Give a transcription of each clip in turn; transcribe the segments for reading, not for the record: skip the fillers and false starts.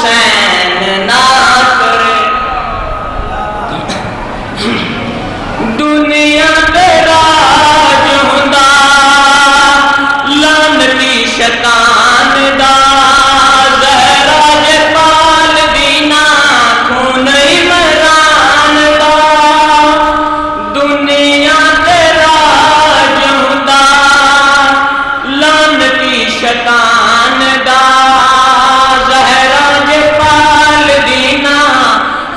حسین نہ کرے دنیا تے راج ہوندا لعنتی شیطان دا زہرا دے پال دینا خون عمران دا دنیا تے راج ہوندا لعنتی شیطان دا زہرا دے پال دینا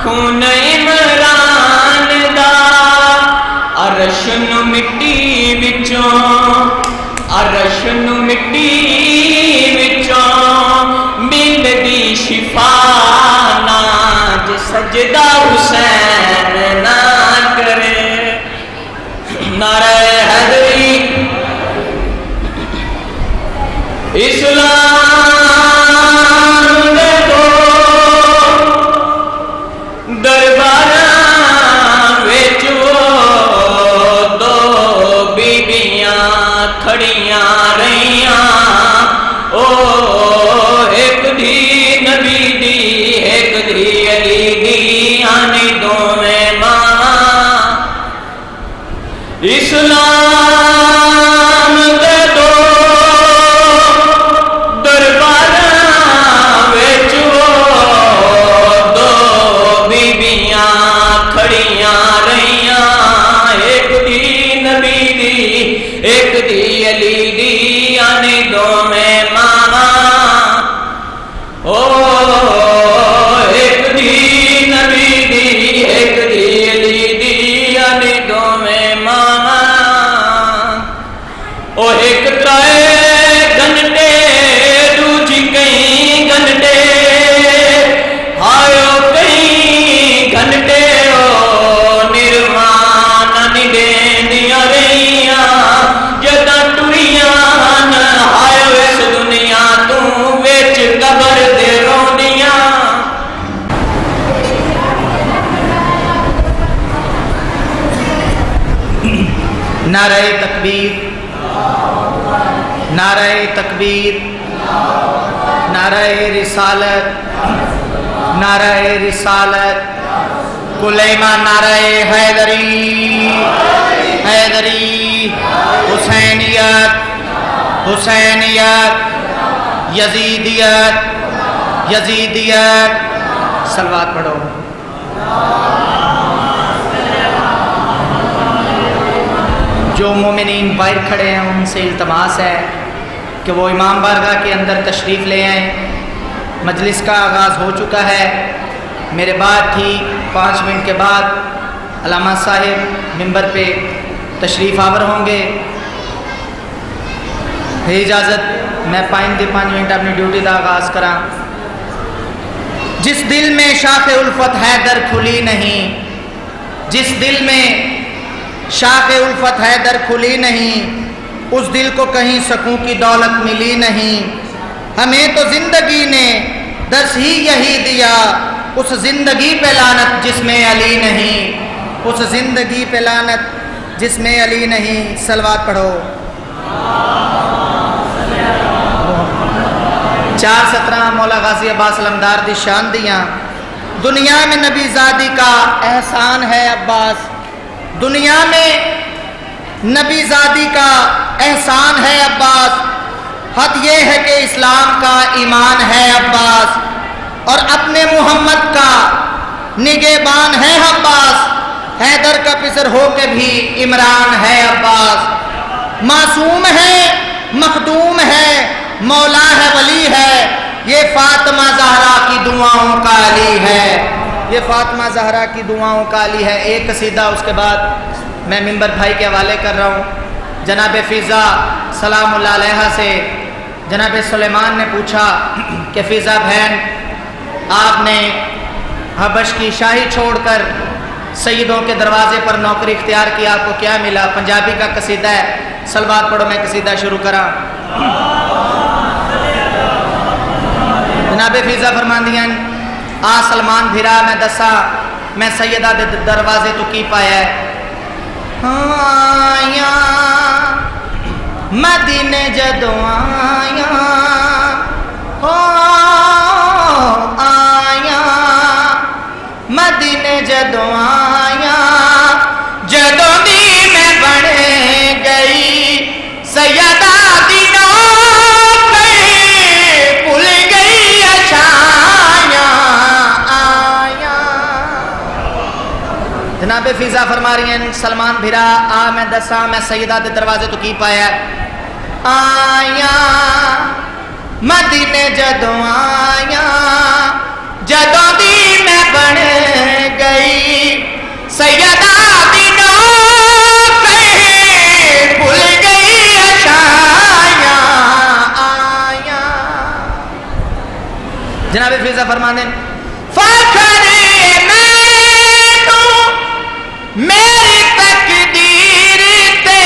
خون عمران دا عرش نو مٹی وچوں ملدی شفا ناج سجدہ حسین نہ کرے نعرہ حیدری اسلام دے دو درباراں وچ دو بیبیاں کھڑیاں رہیاں او ایک دی نبی دی ایک دی علی دی آنی دوویں ماں اسلام دے دو درباراں وچ دو بیبیاں کھڑیاں رہیاں ایک دی نبی دی ایک دی علی دی آنی دوویں ماں او ایک دی نبی دی ایک دی علی دی آنی دوویں ماں او ایک ترائے گھنٹے دوجی کئی گھنٹے آیو کئی گھنٹے او نرمان نڈیندیاں رہیاں جداں ٹریاں آیو اس دنیا تو وچ قبر دے روندیاں نعرہ تکبیر نعرہ تکبیر نعرہ رسالت نعرہ رسالت کلیمہ نعرہ حیدری حیدری حسینیت حسینیت یزیدیت یزیدیت صلوات پڑھو جو مومنین باہر کھڑے ہیں ان سے التماس ہے کہ وہ امام بارگاہ کے اندر تشریف لے آئیں مجلس کا آغاز ہو چکا ہے میرے بعد ٹھیک 5 منٹ کے بعد علامہ صاحب ممبر پہ تشریف آور ہوں گے ہے اجازت میں 5 منٹ اپنی ڈیوٹی کا آغاز کراں جس دل میں شاخ الفت حیدر کھلی نہیں جس دل میں شاخ الفت حیدر کھلی نہیں اس دل کو کہیں سکوں کی دولت ملی نہیں ہمیں تو زندگی نے درس ہی یہی دیا اس زندگی پہ لعنت جس میں علی نہیں اس زندگی پہ لعنت جس میں علی نہیں صلوات پڑھو 4:17 مولا غازی عباس علمدار دی شان دیاں دنیا میں نبی زادی کا احسان ہے عباس دنیا میں نبی زادی کا احسان ہے عباس حد یہ ہے کہ اسلام کا ایمان ہے عباس اور اپنے محمد کا نگہبان ہے عباس حیدر کا پسر ہو کے بھی عمران ہے عباس معصوم ہے مخدوم ہے مولا ہے ولی ہے یہ فاطمہ زہرا کی دعاؤں کا علی ہے یہ فاطمہ زہرا کی دعاؤں کا علی ہے ایک قصیدہ اس کے بعد میں ممبر بھائی کے حوالے کر رہا ہوں جناب فیضا سلام اللہ علیہ سے جناب سلیمان نے پوچھا کہ فیضا بہن آپ نے حبش کی شاہی چھوڑ کر سیدوں کے دروازے پر نوکری اختیار کی آپ کو کیا ملا پنجابی کا قصیدہ ہے صلوات پڑھو میں قصیدہ شروع کراں جناب فیضا فرماندیاں آ سلمان بھیرا میں دسا میں سیدہ دے دروازے تو کی پایا ہے آیا مدینے جدو آیا جدوں آیا جدوں دی میں بن گئی سیدہ دی نوکر بھول گئی اچھایا آیا. جناب فیضا فرما رہی ہیں سلمان بھیرا آ میں دساں میں سیدہ دے دروازے تو کی پایا آیا مدینے جدوں آیا جدوں دی میں بن گئی سیدہ دی نوکر بھول گئی اچھایا آیا. جناب فیضا فرمانے فخر میری تقدیر تے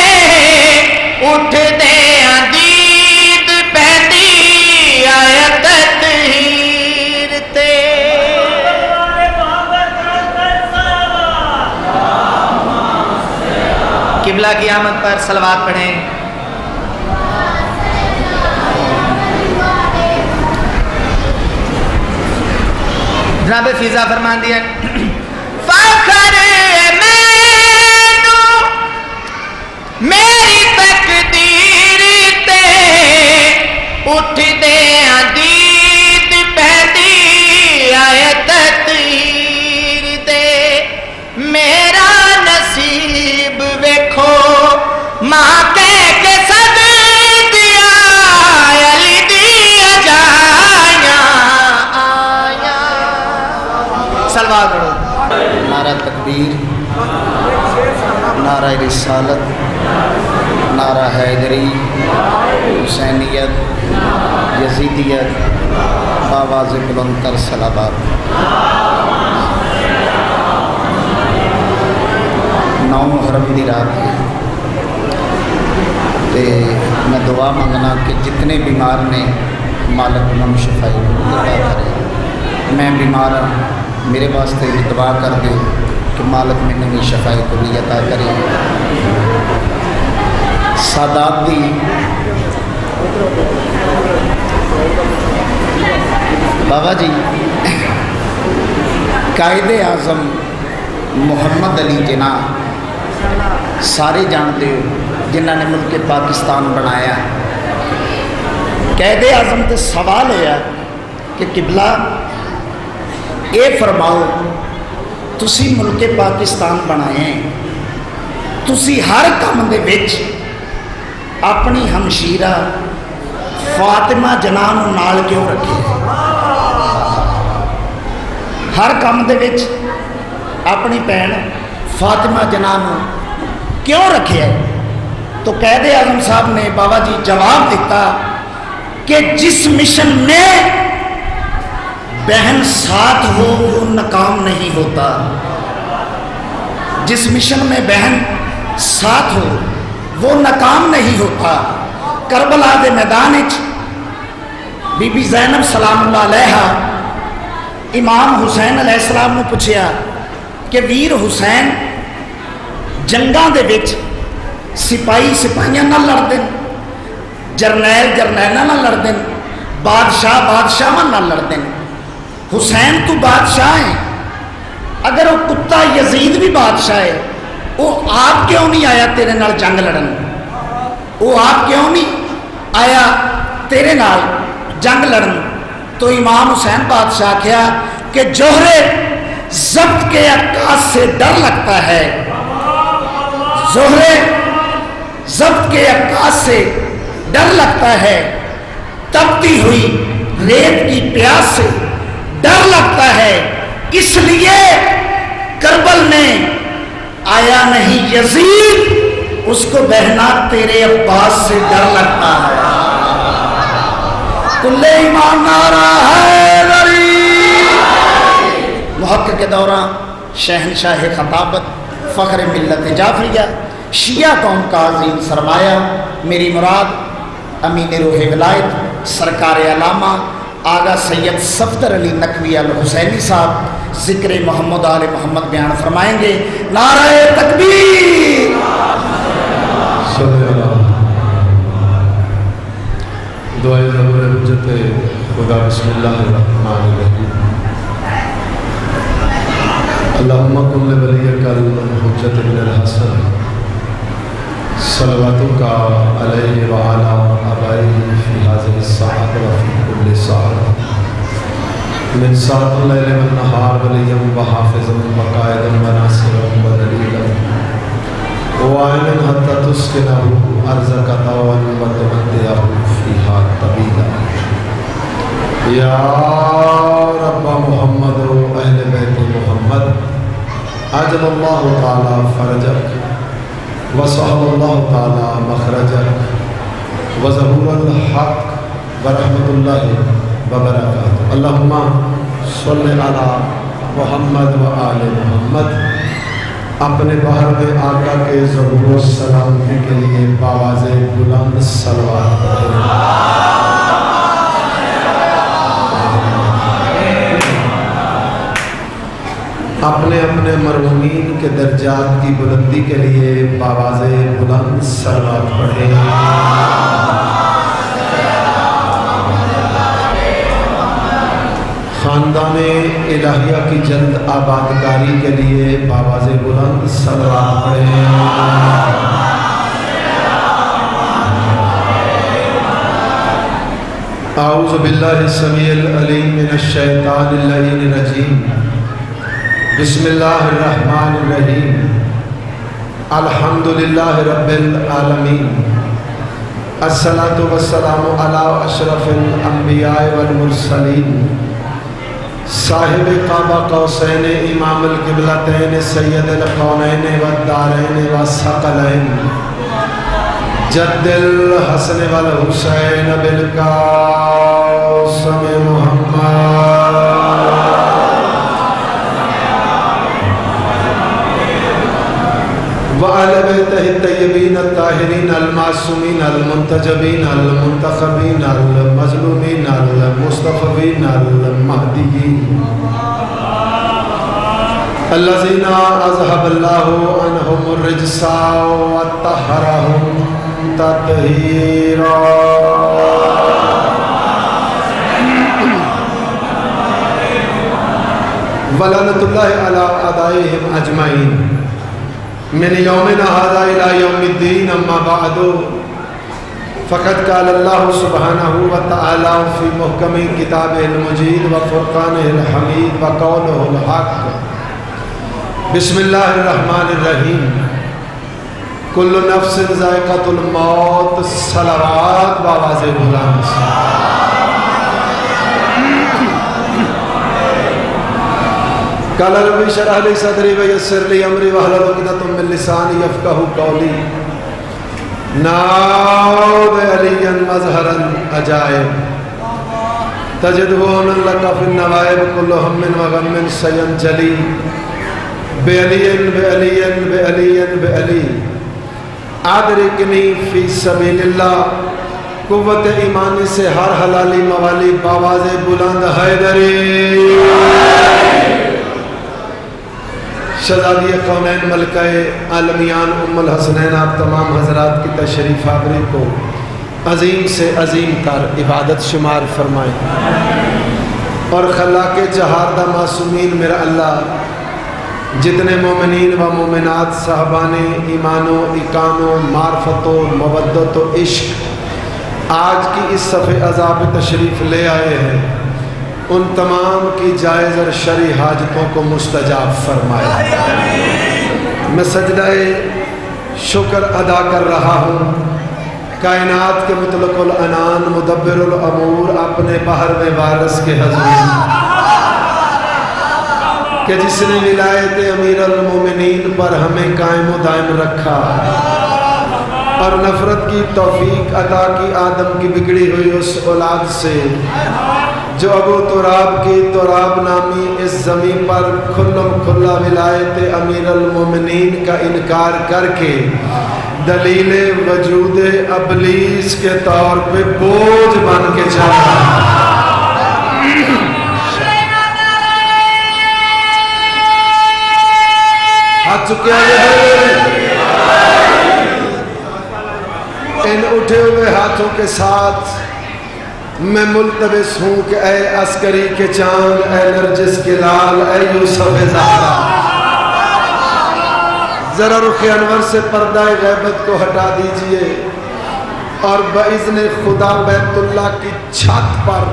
اٹھ دے دید پہندی آیت تطہیر تے. قبلہ کی آمد پر صلوات پڑھیں. جناب فیضا فرمان دیا فخر میری تقدیر تے اٹھ دے دید پہندی آیت تطہیر تے. میرا نصیب ویکھو ماں کہہ کے سد دیا علی دیا جایا آیا. صلوات پڑھو. نعرہ تکبیر، نعرہ رسالت، نعرہ حیدری، حسینیت، یزیدیت، بآواز بلند تر صلوات. 9 محرم دی رات ہے تے میں دعا منگنا کہ جتنے بیمار نے مالک انہوں شفائی عطا کرے. میں بیمار ہوں، میرے واسطے بھی دعا کر دے کہ مالک میں نوی شفائی کلی عطا کرے. سادات دی بابا جی قائد اعظم محمد علی جناح سارے جانتے ہو جنہوں نے ملک پاکستان بنایا. قائد اعظم تے سوال ہوا کہ قبلہ اے فرماؤ تسی ملک پاکستان بنائے ہیں، تسی ہر کام دے وچ اپنی ہمشیرہ فاطمہ جناح نوں نال کیوں رکھے؟ ہر کام دے وچ اپنی بہن فاطمہ جناح نوں کیوں رکھے؟ تو قائد اعظم صاحب نے بابا جی جواب دیتا کہ جس مشن میں بہن ساتھ ہو وہ ناکام نہیں ہوتا. جس مشن میں بہن ساتھ ہو وہ ناکام نہیں ہوتا. کربلا دے میدان وچ بی بی زینب سلام اللہ علیہا امام حسین علیہ السلام نے پوچھیا کہ ویر حسین جنگاں دے وچ سپاہی سپاہیاں نہ لڑدے، جرنیل جرنیلاں نہ لڑدے، بادشاہ بادشاہ نہ لڑدے. حسین تو بادشاہ ہے، اگر وہ کتا یزید بھی بادشاہ ہے وہ آپ کیوں نہیں آیا تیرے نال جنگ لڑن؟ وہ آپ کیوں نہیں آیا تیرے نال جنگ لڑن؟ تو امام حسین بادشاہ کیا کہ جوہرے ضبط کے عکاس سے ڈر لگتا ہے، زہرے ضبط کے عکاس سے ڈر لگتا ہے، تپتی ہوئی ریت کی پیاس سے ڈر لگتا ہے، اس لیے کربل میں آیا نہیں یزید، اس کو بہنا تیرے عباس سے ڈر لگتا ہے. کل ایمان نعرہ حیدری. محقق کے دوران شہنشاہ خطابت فخر ملت جعفریہ شیعہ قوم کا عظیم سرمایہ میری مراد امین روح ولایت سرکار علامہ آغا سید صفدر علی نقوی الحسینی صاحب ذکر محمد آل محمد بیان فرمائیں گے. نعرہ تکبیر. دعائے ضرور حجت خدا. بسم اللہ الرحمن الرحیم. اللهم كن لوليك الحجة بن الحسن صلواتك عليه وعلى آبائه في هذه الساعة وفي كل ساعة من ساعة الليل والنهار وليا وحافظا وقائدا وناصرا ودليلا وعينا حتى تسكنه أرزك طوعا وتمتعه فيها طويلا یا رب محمد و اہل بیت محمد عجل اللہ تعالی فرجک وسهل اللہ تعالی مخرجک وظہور الحق ورحمت اللہ وبرکاتہ اللہم صلی علی محمد و آل محمد اپنے بحر میں آقا کے ظہور و سلامتی کے لیے باواز بلند صلوات پڑھیں اپنے اپنے مرحومین کے درجات کی بلندی کے لیے باواز بلند صلوات پڑھیں خاندان الہیہ کی جلد آبادکاری کے لیے باواز بلند صلوات پڑھیں اعوذ باللہ السمیع العلیم من الشیطان اللعین الرجیم بسم اللہ الرحمن الرحیم الحمدللہ رب العالمین الصلاة والسلام علی اشرف الانبیاء والمرسلین صاحب قاب قوسین امام القبلتین سید القونین والدارین والثقلین جد الحسن والحسین بالقاسم محمد وعلى بيته الطيبين الطاهرين المعصومين المنتجبين المنتخبين المظلومين المصطفين المهديين الذين أذهب الله عنهم الرجس وطهرهم تطهيرا ولعنة الله على أعدائهم أجمعين من یومنا هذا الى یوم الدین اما بعد فقد قال اللہ سبحانہ وتعالی فی محکم کتابہ المجید وفرقانہ الحمید وقولہ الحق بسم اللہ الرحمن الرحیم کل نفس ذائقۃ الموت صلوات باواز بلند قال رب اشرح لي صدري ويسر لي امري واحلل عقدة من لساني يفقهوا قولي نعوذ عليا مظهر العجائب تجده لك في النوائب كل هم وغم سينجلي بعلي بعلي بعلي بعلي ادركني في سبيل الله قوت ایمانی سے ہر حلالی موالی باواز بلند حیدری شہزادی کونین ملکہ عالمیان ام الحسنین آپ تمام حضرات کی تشریف آوری کو عظیم سے عظیم تر عبادت شمار فرمائیں اور خلا کے چہاردہ معصومین میرا اللہ جتنے مومنین و مومنات صاحبان ایمان و اکان و معرفت و مودت و عشق آج کی اس صفحہ عذاب تشریف لے آئے ہیں ان تمام کی جائز اور شرعی حاجتوں کو مستجاب فرمائے میں سجدہ شکر ادا کر رہا ہوں کائنات کے مطلق العنان مدبر الامور اپنے بحر میں وارث کے حضور کہ جس نے ولایت امیر المومنین پر ہمیں قائم و دائم رکھا اور نفرت کی توفیق عطا کی آدم کی بگڑی ہوئی اس اولاد سے جو ابو تراب کی تراب نامی اس زمین پر کھلم کھلا ولایت امیر المومنین کا انکار کر کے دلیل وجود ابلیس کے طور پہ بوجھ بن کے چلا ہاتھ چکے ان اٹھے ہوئے ہاتھوں کے ساتھ میں ملتبس ہوں کہ اے عسکری کے چاند اے نرجس کے لال اے یوسف زہرا ذرا رخ انور سے پردہ غیبت کو ہٹا دیجئے اور باذن خدا بیت اللہ کی چھت پر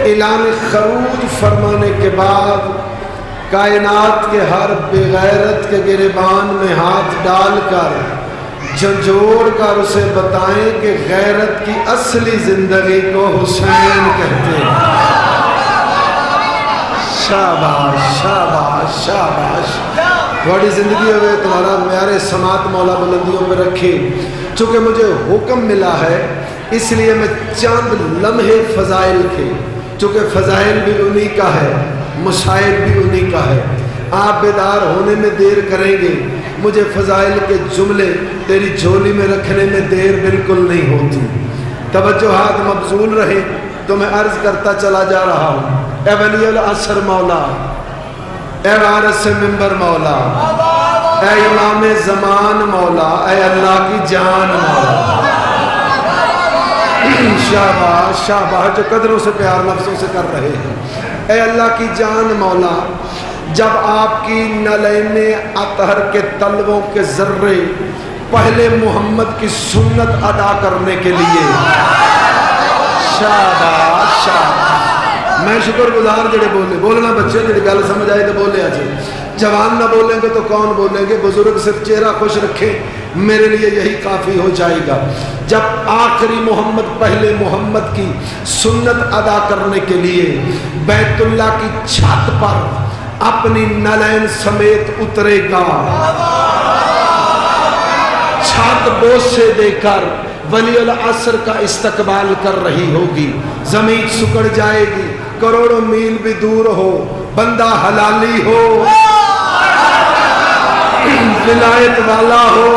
اعلان خروج فرمانے کے بعد کائنات کے ہر بغیرت کے گریبان میں ہاتھ ڈال کر جھنجھوڑ کر اسے بتائیں کہ غیرت کی اصلی زندگی کو حسین کہتے ہیں۔ شاباش شاباش شاباش، بڑی زندگی ہوئے تمہارا میارے سماعت مولا بلندیوں پہ رکھے۔ چونکہ مجھے حکم ملا ہے اس لیے میں چند لمحے فضائل کے، چونکہ فضائل بھی انہی کا ہے، مصائب بھی انہی کا ہے۔ آپ بیدار ہونے میں دیر کریں گے، مجھے فضائل کے جملے تیری جھولی میں رکھنے میں دیر بالکل نہیں ہوتی۔ توجہات مبذول رہے تو میں عرض کرتا چلا جا رہا ہوں۔ اے ولی العصر مولا، اے وارث منبر مولا، اے امام زمان مولا، اے اللہ کی جان مولا۔ شاباش شاباش، جو قدروں سے پیار لفظوں سے کر رہے ہیں۔ اے اللہ کی جان مولا، جب آپ کی نلین اطہر کے تلووں کے ذرے پہلے محمد کی سنت ادا کرنے کے لیے، شاباش شاباش، میں شکر گزار جڑے بولنا بچے جڑی گل سمجھ آئی تو بولے آجے، جوان نہ بولیں گے تو کون بولیں گے، بزرگ صرف چہرہ خوش رکھیں، میرے لیے یہی کافی ہو جائے گا۔ جب آخری محمد پہلے محمد کی سنت ادا کرنے کے لیے بیت اللہ کی چھت پر اپنی نلین سمیت اترے گا، چھت بوسے دے کر ولی العصر کا استقبال کر رہی ہوگی، زمین سکڑ جائے گی، کروڑوں میل بھی دور ہو، بندہ حلالی ہو، ولایت والا ہو،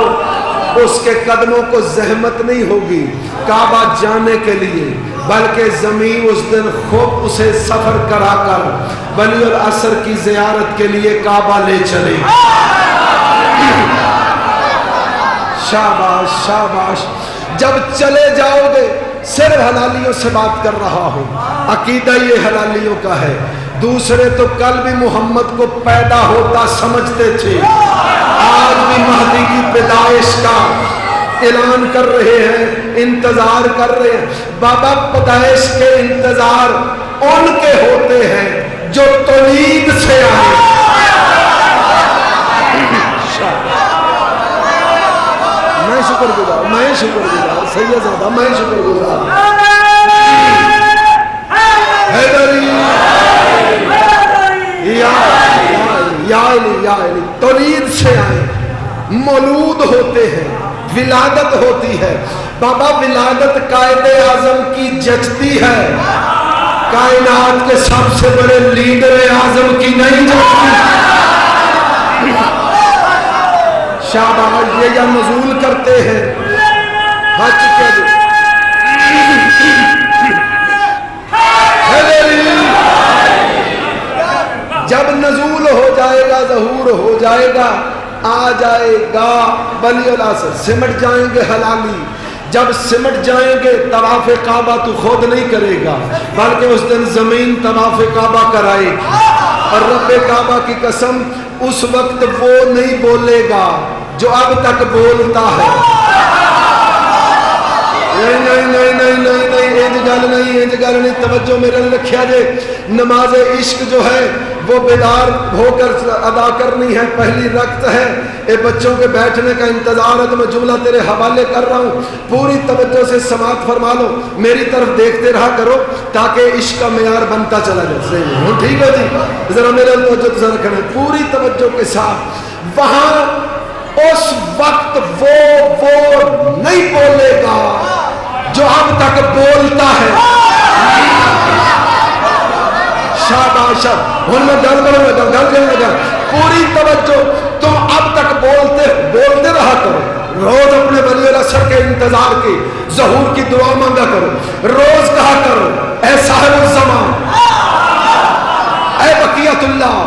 اس کے قدموں کو زحمت نہیں ہوگی کعبہ جانے کے لیے، بلکہ زمین اس دن خوب اسے سفر کرا کر ولی العصر کی زیارت کے لیے کعبہ لے چلے۔ شاباش شاباش، جب چلے جاؤ گے، صرف حلالیوں سے بات کر رہا ہوں، عقیدہ یہ حلالیوں کا ہے، دوسرے تو کل بھی محمد کو پیدا ہوتا سمجھتے تھے، آج بھی مہدی کی پیدائش کا اعلان کر رہے ہیں، انتظار کر رہے ہیں۔ بابا پیدائش کے انتظار ان کے ہوتے ہیں جو تولید سے آئے۔ میں شکر گزار سید زادہ، میں شکر گزار حیدری یا علی، تولید سے آئے، مولود ہوتے ہیں، ولادت ہوتی ہے۔ بابا ولادت قائد اعظم کی جچتی ہے، کائنات کے سب سے بڑے لیڈر اعظم کی نہیں جچتی۔ شاباش، یہ یا نزول کرتے ہیں حج کے دن، جب نزول ہو جائے گا، ظہور ہو جائے گا، آ جائے گا ولی العصر، سمٹ جائیں گے حلالی۔ جب سمٹ جائیں گے طواف کعبہ تو خود نہیں کرے گا، بلکہ اس دن زمین طواف کعبہ کرائے گی، اور رب کعبہ کی قسم اس وقت وہ نہیں بولے گا جو اب تک بولتا ہے۔ نہیں توجہ میرے رکھیا جے، نماز عشق جو ہے وہ بیدار ہو کر ادا کرنی ہے، پہلی رکعت ہے۔ اے بچوں کے بیٹھنے کا انتظار ہے تو میں جملہ تیرے حوالے کر رہا ہوں، پوری توجہ سے سماعت فرما لو، میری طرف دیکھتے رہا کرو تاکہ عشق کا معیار بنتا چلا جائے۔ صحیح ہے، ٹھیک ہے جی، ذرا میرے توجہ رکھنا پوری توجہ کے ساتھ۔ وہاں اس وقت وہ نہیں بولے گا جو اب تک بولتا ہے۔ شاباش، ہوں میں گل کرنے لگا، پوری توجہ، تم اب تک بولتے رہا کرو، روز اپنے ولی العصر کے انتظار کی ظہور کی دعا مانگا کرو، روز کہا کرو اے صاحب الزمان، اے بقیت اللہ،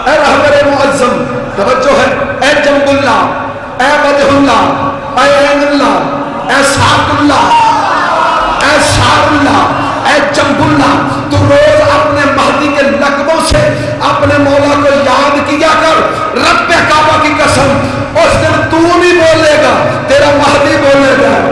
اے رہبر معظم، توجہ ہے، اے جنب اللہ، اے وجہ اللہ، اے عین اللہ، اے ساق اللہ، اے سار اللہ، اے جنب اللہ۔ تو روز اپنے مہدی کے لقبوں سے اپنے مولا کو یاد کیا کر، رب کعبہ کی قسم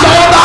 14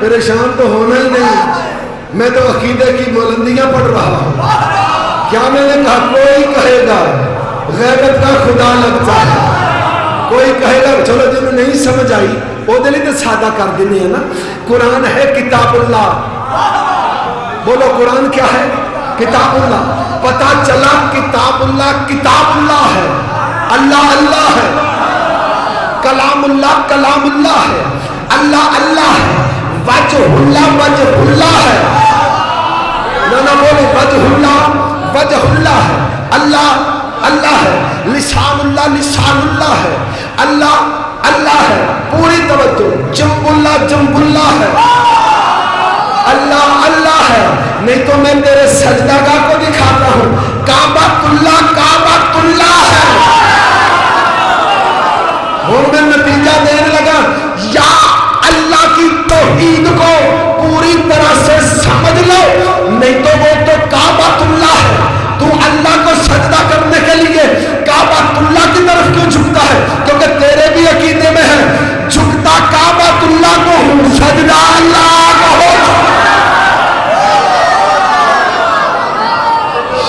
پریشان تو ہونا ہی نہیں، میں تو عقیدے کی بلندیاں پڑھ رہا ہوں. کیا میں نے کہا کوئی کہے گا غیبت کا خدا لگتا ہے، کوئی کہے گا چلو جنہوں نہیں سمجھ آئی وہ دلی تو سادہ کر دینے ہے نا. قرآن ہے کتاب اللہ، بولو قرآن کیا ہے؟ کتاب اللہ. پتا چلا کتاب اللہ ہے، اللہ اللہ ہے، کلام اللہ ہے، اللہ ہے، وجہ اللہ ہے. نہ بولو وجہ اللہ ہے، اللہ ہے، لسان اللہ ہے، اللہ ہے. پوری توجہ. جنب اللہ ہے، اللہ ہے. نہیں تو میں تیرے سجدہ گاہ کو دکھاتا ہوں، کعبۃ اللہ ہے. اور میں نتیجہ دینے لگا، یا اللہ کی توحید کو پوری طرح سے سمجھ لو، نہیں تو وہ تو کعبۃ اللہ ہے. تو اللہ کو سجدہ کرنے کے لیے کعبۃ اللہ کی طرف کیوں جھکتا ہے؟ کیونکہ تیرے بھی عقیدے میں ہے جھکتا کعبۃ اللہ کو ہوں، سجدہ اللہ کو ہو.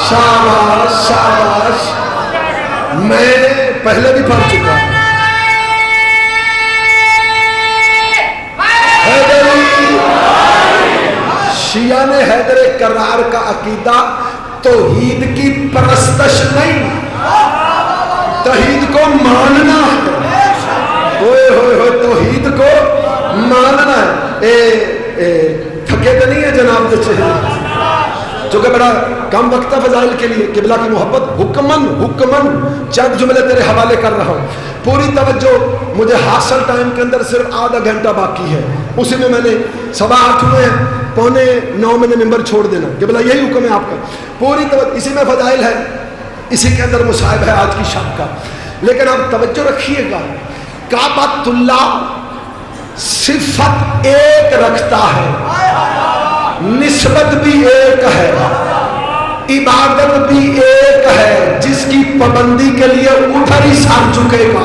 شاباش. میں پہلے بھی پڑھ چکا ہوں. شیعہ نے حیدر کرار کا عقیدہ توحید کی پرستش نہیں، توحید کو ماننا ہے. ہوئے توحید کو ماننا ہے. تھکے تو نہیں ہے جناب دے چہرے؟ چونکہ بڑا کم وقت فضائل کے لیے قبلہ کی محبت حکمن چند جملے تیرے حوالے کر رہا ہوں. پوری توجہ. مجھے حاصل ٹائم کے اندر صرف آدھا گھنٹہ باقی ہے، اسی میں نے 8:15 ہوئے، 8:45 میں نے ممبر چھوڑ دینا. قبلہ یہی حکم ہے آپ کا. پوری توجہ. اسی میں فضائل ہے، اسی کے اندر مصائب ہے آج کی شب کا. لیکن آپ توجہ رکھیے گا، کعبۃ اللہ صفت ایک رکھتا ہے، نسبت بھی ایک ہے، عبادت بھی ایک ہے. جس کی پابندی کے لیے ادھر ہی سار چکے گا.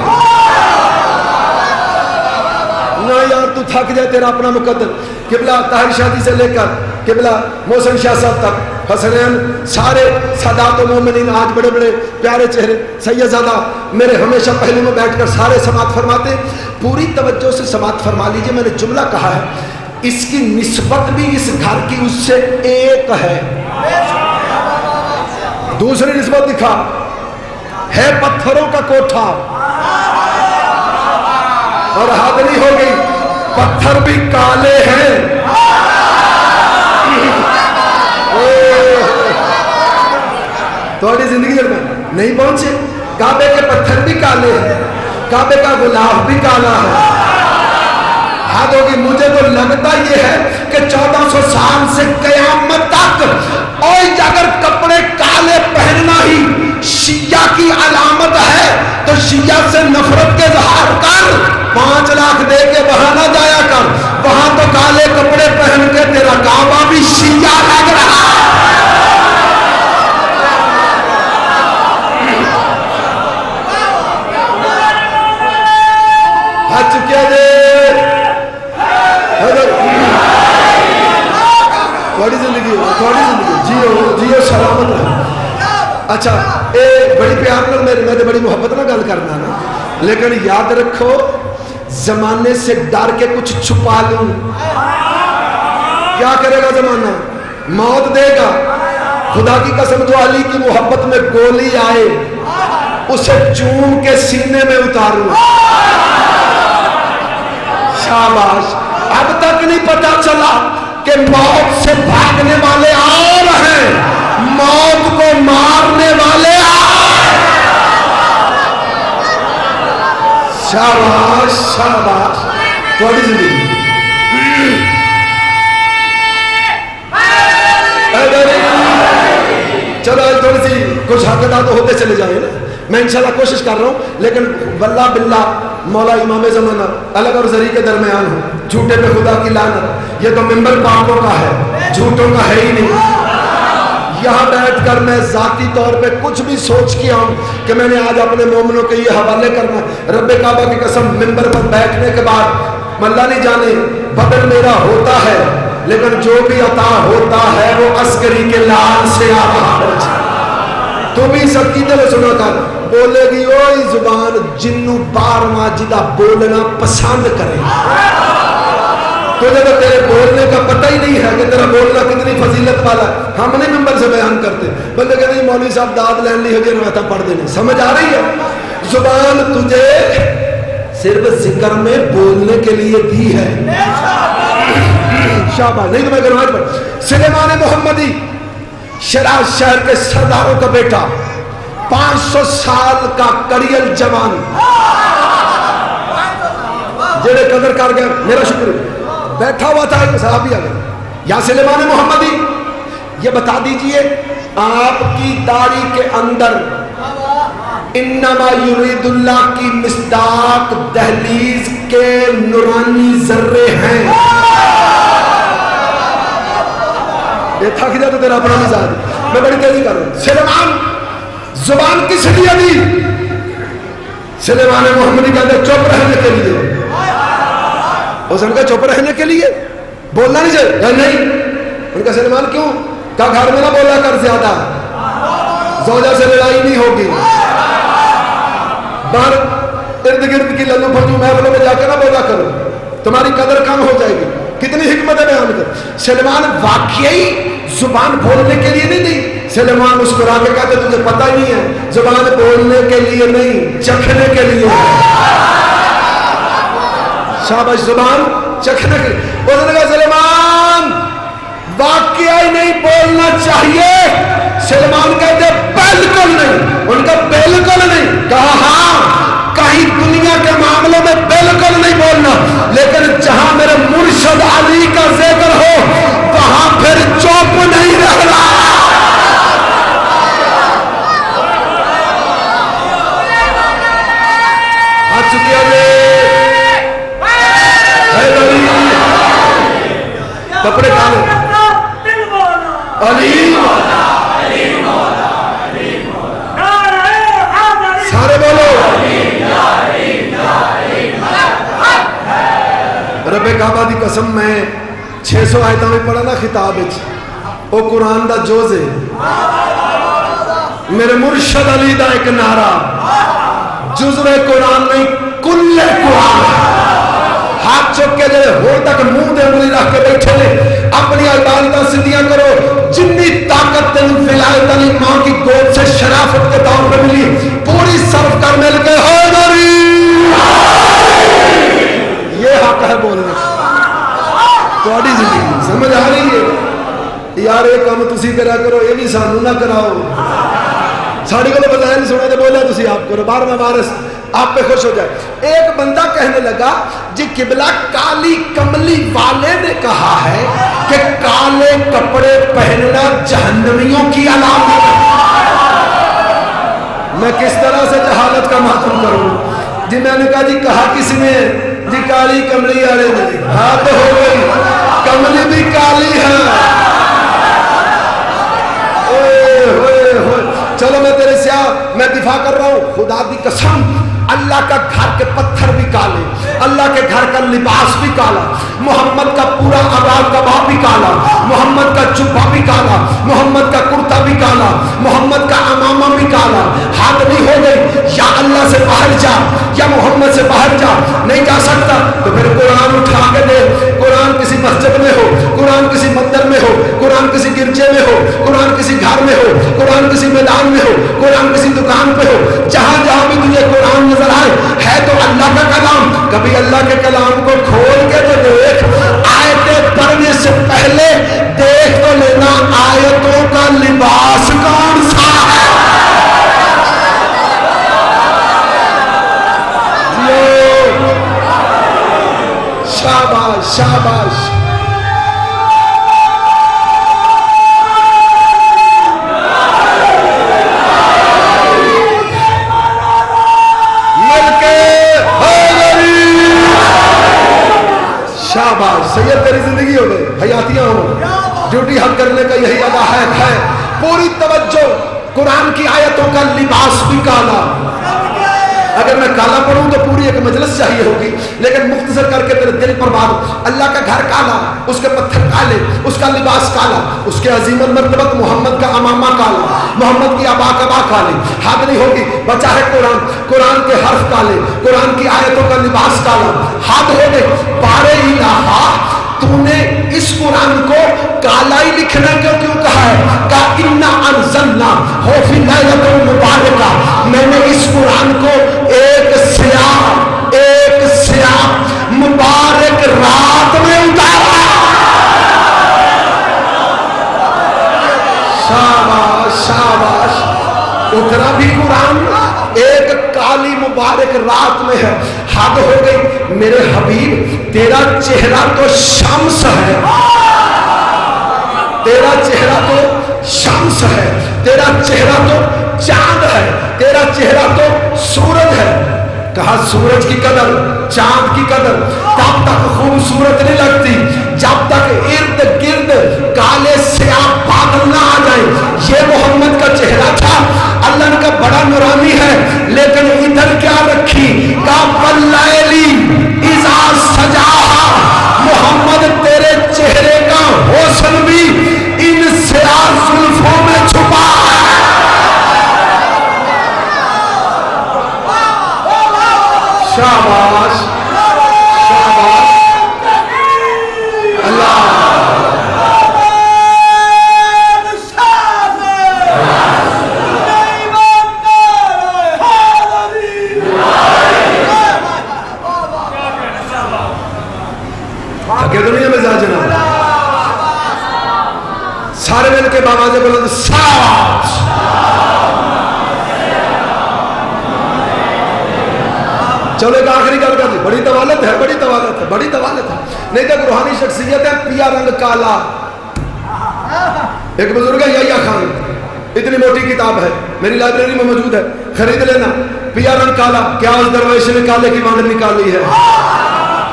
نہ یار تو تھک جائے، تیرا اپنا مقدر. قبلہ طاہر شادی سے لے کر قبلہ محسن شاہ صاحب تک، حسنین، سارے سادات و مومنین، آج بڑے بڑے پیارے چہرے، سیدزادہ میرے ہمیشہ پہلے میں بیٹھ کر سارے سماعت فرماتے. پوری توجہ سے سماعت فرما لیجئے. میں نے جملہ کہا ہے، اس کی نسبت بھی اس گھر کی اس سے ایک ہے. دوسری نسبت دکھا ہے پتھروں کا کوٹھا، اور حد نہیں ہو گئی، پتھر بھی کالے ہیں. تھوڑی زندگی جب نہیں پہنچے، کعبے کے پتھر بھی کالے ہیں، کعبے کا غلاف بھی کالا ہے. حد ہوگی. مجھے تو لگتا یہ ہے کہ 1400 سال سے قیامت تک اور اگر کپڑے کالے پہننا ہی شیعہ کی علامت ہے تو شیعہ سے نفرت کے اظہار کر، 5 لاکھ دے کے وہاں نہ جایا کر. وہاں تو کالے کپڑے پہن کے تیرا کعبہ بھی شیعہ لگ رہا ہے. چکے دے تھوڑی زندگی جیو سلامت رہے. اچھا اے بڑی پیار نال میں تے بڑی محبت نہ گل کرنا نا، لیکن یاد رکھو زمانے سے ڈر کے کچھ چھپا لوں. کیا کرے گا زمانہ؟ موت دے گا. خدا کی قسم جو علی کی محبت میں گولی آئے اسے چوم کے سینے میں اتاروں. شاباش. اب تک نہیں پتا چلا کہ موت سے بھاگنے والے اور ہیں، موت کو مارنے والے اور. شاباش شاباش. تھوڑی زندگی چلو تھوڑی سی کچھ حقیقت تو ہوتے چلے جائیں نا. میں انشاءاللہ کوشش کر رہا ہوں، لیکن واللہ باللہ مولا امام زمانہ الگ اور ذریع کے درمیان ہوں. جھوٹے پہ خدا کی لعنت. یہ تو ممبر پاکوں کا ہے، جھوٹوں کا ہے ہی نہیں. یہاں بیٹھ کر میں ذاتی طور پہ کچھ بھی سوچ کیا ہوں کہ میں نے آج اپنے مومنوں کے یہ حوالے کرنا. رب کعبہ کی قسم ممبر پر بیٹھنے کے بعد اللہ نہیں جانے بدل میرا ہوتا ہے لیکن جو بھی عطا ہوتا ہے وہ عسکری کے لال سے آ رہا ہے. تو بھی سکی دل سنا کر بولے گی اوئی زبان جنو بارواں جدا بولنا پسند کرے. تجھے تو تیرے بولنے کا پتہ ہی نہیں ہے کہ تیرا بولنا کتنی فضیلت والا ہے. ہم نہیں ممبر سے بیان کرتے بندے کہتے ہیں مولوی صاحب داد لین لی ہجے روایتہ پڑھ دینے. سمجھ آ رہی ہے؟ زبان تجھے صرف ذکر میں بولنے کے لیے بھی ہے. شاباش. نہیں تو میں گرماج پر سلیمان محمدی شیراز شہر کے سرداروں کا بیٹا 500 سال کا کڑیل جوان جڑے قدر کر گئے میرا شکر بیٹھا ہوا تھا ایک صحابی آ گیا. یا سلیمان محمدی یہ بتا دیجئے آپ کی داڑھی کے اندر انما یرید اللہ کی مصداق دہلیز کے نورانی ذرے ہیں. یہ تھک جاتا تیرا اپنا مزاج. میں بڑی تیزی کر رہا ہوں. سلیمان زبان کس لیے دی؟ سلیمان محمدی کہتے ہیں چپ رہنے کے لیے. اس نے کہا چپ رہنے کے لیے بولنا نہیں چاہیے. نہیں. ان کا سلیمان کیوں؟ کہا گھر میں نہ بولا کر زیادہ زوجہ سے لڑائی نہیں ہوگی. باہر ارد گرد کی للو پھجو محفلوں میں جا کے نہ بولا کرو تمہاری قدر کم ہو جائے گی. کتنی حکمت ہے بیان کر. سلیمان واقعی زبان بولنے کے لیے نہیں دی. سلیمان مسکرا کے کہتے تجھے پتہ ہی نہیں ہے زبان بولنے کے لیے نہیں چکھنے کے لیے ہے. شاباش. زبان چکھنے کے لیے. اس نے کہا سلیمان واقعی نہیں بولنا چاہیے. سلیمان کہتے بالکل نہیں. ان کا بالکل نہیں. کہا ہاں کہیں دنیا کے معاملوں میں بالکل نہیں بولنا لیکن جہاں میرے مرشد علی کا ذکر ہو وہاں پھر چوپ نہیں رہنا. آ چکے کپڑے کھانے علی سارے بولو رب کعبہ دی قسم. میں 600 آیتاں میں پڑھا نا خطاب او قرآن دا جوز ہے. میرے مرشد علی دا ایک نعرہ جزو قرآن نہیں کل قرآن. ہاتھ چک کے جڑے ہو تک منہ دے انگلی رکھ کے بیٹھے لے اپنی عبادتاں سیدھیاں کرو. جنی طاقت تین ولایت علی ماں کی گود سے شرافت کے طور پہ ملی پوری صرف کر مل کے حیدری. یہ حق ہے بولنے تھوڑی زندگی. سمجھ آ رہی ہے یار؟ یہ کام تسی کرا کرو یہ بھی سانو نہ کراؤ. ساڑی کو بتایا نہیں سنا تو بولا تسی آپ کرو. 12واں وارث آپ پہ خوش ہو جائے. ایک بندہ کہنے لگا جی قبلہ کالی کملی والے نے کہا ہے کہ کالے کپڑے پہننا جہنمیوں کی علامت ہے. میں کس طرح سے جہالت کا ماتم کروں؟ جی میں نے کہا جی کہا کس نے؟ جی کالی کملی والے نے. ہاں تو ہو گئی کملی بھی کالی ہے. چلو میں تیرے سیاہ میں دفاع کر رہا ہوں. خدا دی قسم اللہ کا گھر کے پتھر بھی کالے, اللہ کے گھر کا لباس بھی کالا, محمد کا پورا عبا کباب بھی کالا, محمد کا جبہ بھی کالا, محمد کا کرتا بھی کالا, محمد کا امامہ بھی کالا. حد نہیں ہو گئی یا اللہ سے باہر جا یا محمد سے باہر جا, نہیں جا سکتا تو پھر قرآن اٹھا کے دے. قرآن کسی مسجد میں ہو, قرآن کسی مندر میں ہو, قرآن کسی گرجے میں ہو, قرآن کسی گھر میں ہو, قرآن کسی میدان میں ہو, قرآن کسی دکان پہ ہو, جہاں جہاں بھی تجھے قرآن نظر آئے ہے تو اللہ کا کلام. کبھی اللہ کے کلام کو کھول کے تو دیکھ, آیتیں پڑھنے سے پہلے دیکھ تو لینا آیتوں کا لباس کون سا ہے. شاباش شاباش. شاباش سید تیری زندگی ہو گئی, حیاتیاں ہو, ڈیوٹی حق کرنے کا یہی ادا ہے. پوری توجہ, قرآن کی آیتوں کا لباس بھی کالا, اگر میں کالا پڑھوں تو پوری ایک مجلس چاہیے ہوگی، لیکن مختصر کر کے تیرے دل پر بات، اللہ کا گھر کالا، اس کے پتھر کالے، اس کا لباس کالا، اس کے عظیم المرتبت محمد کا امامہ کالا، محمد کی ابا کبا کالے، حد نہیں ہوگی، بچا ہے قرآن، قرآن کے حرف کالے، قرآن کی آیتوں کا لباس کالا، حد ہو گئی، بارے الہا تو نے اس قرآن کو کالا ہی لکھنا کیوں کہا ہے؟ کہ اِنَّا أَنزَلْنَا ہو فِي لَيْلَةٍ مُبَارَكَةٍ، میں نے اس قرآن کو ایک سیاہ مبارک رات میں اتارا۔ شاباش شاباش، اترا بھی قرآن ایک کالی مبارک رات میں ہے۔ حد ہو گئی میرے حبیب، تیرا چہرہ تو شمس ہے، تیرا چہرہ تو شمس ہے، تیرا چہرہ تو چاند ہے، تیرا چہرہ تو سورج ہے۔ کہا سورج کی قدر، چاند کی قدر تب تک خوبصورت نہیں لگتی جب تک ارد گرد کالے سیاہ بادل نہ آ جائیں۔ یہ محمد کا چہرہ تھا، اللہ کا بڑا نورانی ہے، لیکن ادھر کیا رکھی؟ کا واللیلی اذا سجاہا، محمد تیرے چہرے کا حسن بھی ان سیاہ زلفوں میں چھپا ہے۔ شاباش شاباش اللہ۔ تھکے دنیا میں جا جناب، سارے مل کے بابا جب بلند ساش۔ چلو ایک آخری گل کر دی، بڑی طوالت ہے، بڑی طوالت ہے، بڑی طوالت ہے، نہیں تو روحانی شخصیت ہے۔ پیا رنگ کالا، ایک بزرگ ہے یحییٰ خان، اتنی موٹی کتاب ہے، میری لائبریری میں موجود ہے، خرید لینا۔ پیا رنگ کالا، کیا اس درویش نے کالے کی مانند نکالی ہے؟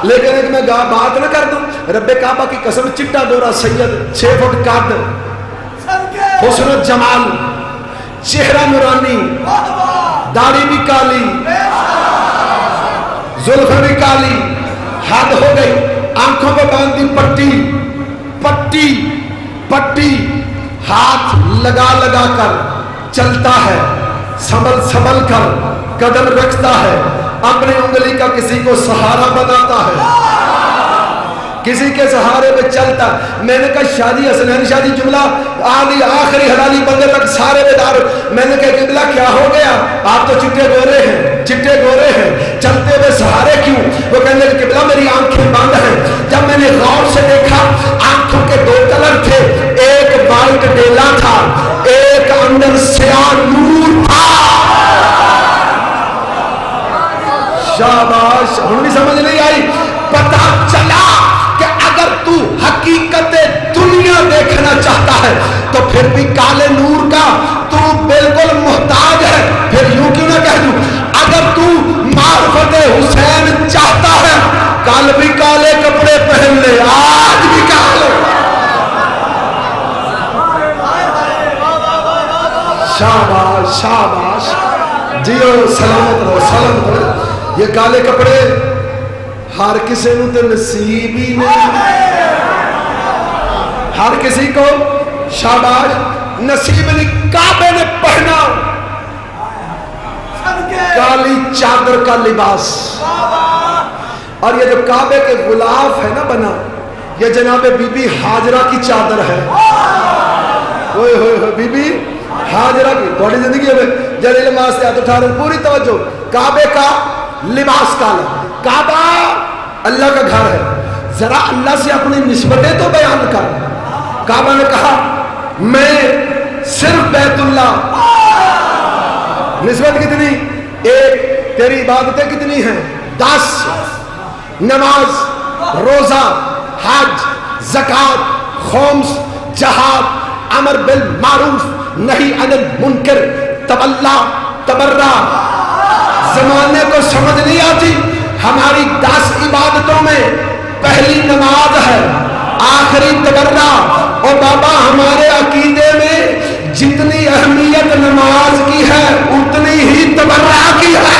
لیکن ایک میں بات نہ کر دوں، رب کعبہ کی قسم، چٹا ڈورا سید، 6 فٹ قد، حسن و جمال، چہرہ نورانی، داڑھی بھی کالی، زلفیں بھی کالی، حد ہو گئی، آنکھوں پہ باندھی پٹی پٹی پٹی، ہاتھ لگا لگا کر چلتا ہے، سنبھل سنبھل کر قدم رکھتا ہے، اپنی انگلی کا کسی کو سہارا بناتا ہے، کسی کے سہارے پہ چلتا۔ میں نے کہا شادی حسنین شادی جملہ آدھی آخری حلالی بندے تک سارے بیدار۔ میں نے کہا قبلہ کیا ہو گیا؟ آپ تو چٹے گورے ہیں، چٹے گورے ہیں، چلتے ہوئے سہارے کیوں؟ وہ کہنے لگے قبلہ میری آنکھیں بند ہیں۔ جب میں نے غور سے دیکھا، آنکھوں کے 2 کلر تھے، ایک وائٹ ڈیلا تھا، ایک اندر سیاہ نور تھا۔ شاباش، ہم بھی سمجھ نہیں آئی۔ پتہ چلا کہ اگر تو حقیقت دنیا دیکھنا چاہتا ہے تو پھر بھی کالے نور کا تو بالکل محتاج ہے۔ پھر یوں کیوں نہ کہہ دوں، اگر تو معرفت حسین چاہتا ہے، کل بھی کالے کپڑے پہن لے، آج بھی کالے۔ شاباش شاباش، جیو سلامت رہو، سلامت رہو۔ یہ کالے کپڑے ہر کسی نو تے نصیب ہی نہیں، ہر کسی کو شاباش نصیب نہیں۔ کعبے نے پہنا کالی چادر کا لباس، اور یہ جو کعبے کے غلاف ہے نا بنا، یہ جناب بی بی ہاجرہ کی چادر ہے۔ ہوئے ہوئے ہوئے، بی بی ہاجرہ کی بڑی زندگی ہے۔ جلیل ماس سے ہاتھ اٹھا رہے، پوری توجہ، کعبے کا لباس کالا۔ کعبہ اللہ کا گھر ہے، ذرا اللہ سے اپنی نسبتیں تو بیان کر۔ کعبہ نے کہا میں صرف بیت اللہ، نسبت کتنی؟ ایک، تیری عبادتیں کتنی ہیں؟ 10، نماز، روزہ، حج، زکوٰۃ، خمس، جہاد، امر بالمعروف، نہی عن المنکر، تولا، تبرع۔ زمانے کو سمجھ نہیں آتی، ہماری 10 عبادتوں میں پہلی نماز ہے، آخری تبرع۔ اور بابا ہمارے عقیدے میں جتنی اہمیت نماز کی ہے اتنی ہی تبرع کی ہے۔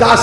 10,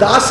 10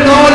9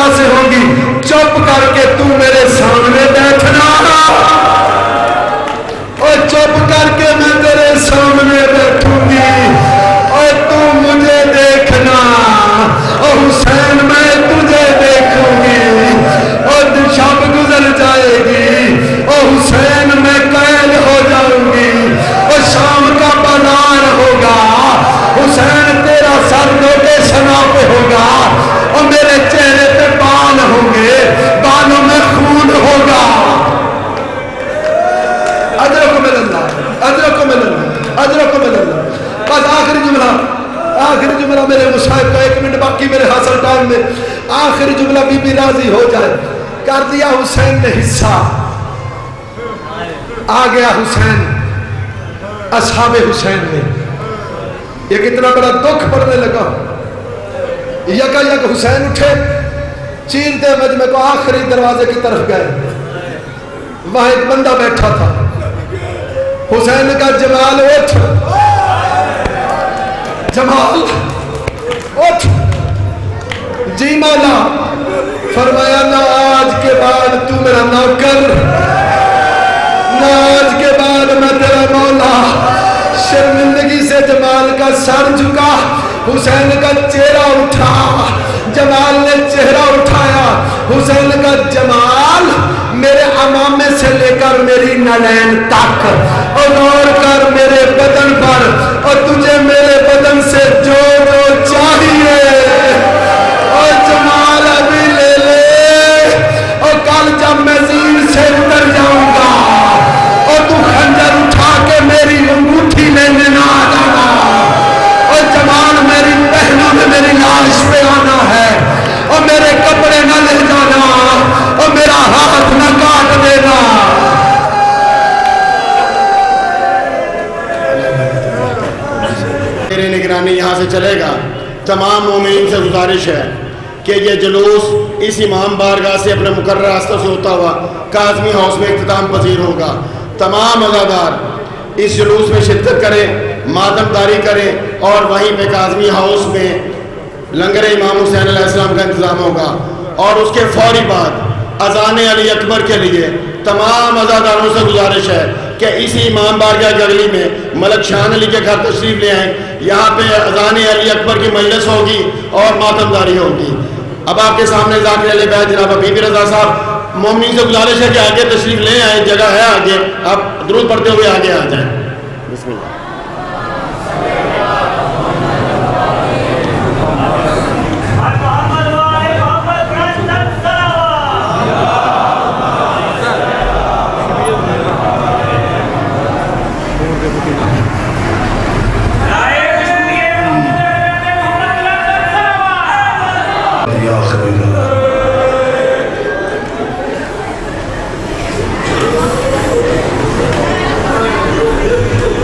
اللہ سے ہوگی چپ کر کے تو میرے سامنے بیٹھنا اور چپ کر کے میں تیرے سامنے بیٹھوں گی اور تو مجھے دیکھنا اور حسین میں تجھے دیکھوں گی اور شب گزر جائے گی اور حسین میں قید ہو جاؤں گی اور شام کا بازار ہوگا حسین تیرا سر دو کے سنا پہ ہوگا اور میرے چہرے پہ بال ہوں گے بالوں میں خون ہوگا اجرکم اللہ اجرکم اللہ اجرکم اللہ بس آخری جملہ میرے مصاحب کا 1 منٹ باقی میرے حاصل ٹائم میں آخری جملہ بی بی راضی ہو جائے کر دیا حسین نے حصہ آ گیا حسین اصحاب حسین میں یہ کتنا بڑا دکھ پڑنے لگا یکا یک حسین اٹھے چیرتے مجمع کو آخری دروازے کی طرف گئے وہاں ایک بندہ بیٹھا تھا حسین نے کہا جمال اٹھ جمال اٹھ جی مولا فرمایا نہ آج کے بعد تو میرا نوکر نہ آج کے بعد میں تیرا مولا شرمندگی سے جمال کا سر جھکا حسین کا چہرہ اٹھا جمال نے چہرہ اٹھایا حسین کا جمال میرے امامے سے لے کر میری نلین تک اور غور کر میرے بدن پر اور تجھے میرے بدن سے جو جو چاہیے اور جمال ابھی لے لے اور کل جب میں زین سے اتر جاؤں گا اور تو خنجر اٹھا کے میری انگوٹھی لینے نہ آ جانا اور جمال میری پہنوں میں میری لاش پہ آنا ہے اور میرے کپڑے نہ لے جانا اور میرا ہاتھ نہ کاٹ دینا میری نگرانی یہاں سے چلے گا تمام مومنین سے گزارش ہے کہ یہ جلوس اس امام بارگاہ سے اپنے مقررہ راستوں سے ہوتا ہوا کاظمی ہاؤس میں اختتام پذیر ہوگا تمام عزادار اس جلوس میں شرکت کریں ماتم داری کریں اور وہیں پہ کاظمی ہاؤس میں لنگر امام حسین علیہ السلام کا انتظام ہوگا اور اس کے فوری بعد اذان علی اکبر کے لیے تمام عزاداروں سے گزارش ہے کہ اسی امام بارگاہ گلی میں ملک شان علی کے گھر تشریف لے آئیں یہاں پہ اذان علی اکبر کی مجلس ہوگی اور ماتم داری ہوگی اب آپ کے سامنے ذاکر علی بیت جناب بی بی رضا صاحب مومنین سے گزارش ہے کہ آگے تشریف لے آئیں جگہ ہے آگے آپ درود پڑھتے ہوئے آگے آ جائیں بسم اللہ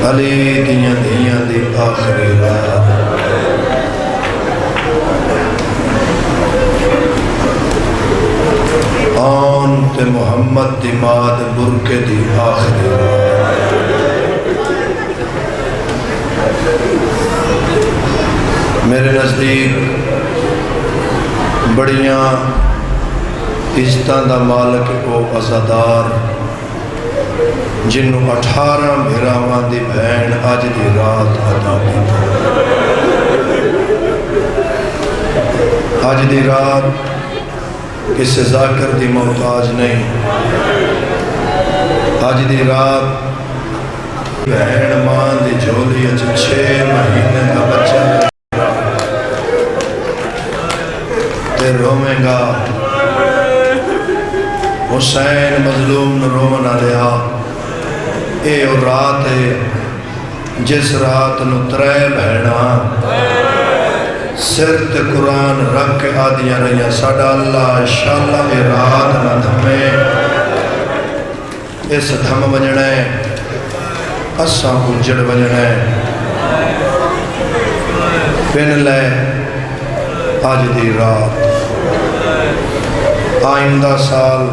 علی دیاں دیاں دی آخری رات آن تے محمد دی ماد برکے دی آخری رات میرے نزدیک بڑیاں عزتاں دا مالک او عزادار جنہوں 18 بھراواں دی بہن آج دی رات عطا کی آج دی رات کسی ذاکر دی محتاج نہیں آج دی رات بہن ماں دی جھولی 6 مہینے کا بچہ تے رومیں گا حسین مظلوم نو رونا لیا اے اور رات ہے جس رات نو 3 بہنا سر تے قرآن رکھ کے آدیاں رہیاں ساڑھا اللہ انشاءاللہ اے رات نہ دھمیں اس دھم بجنے اساں اجڑ بجنے پن لے آج دی رات آئندہ سال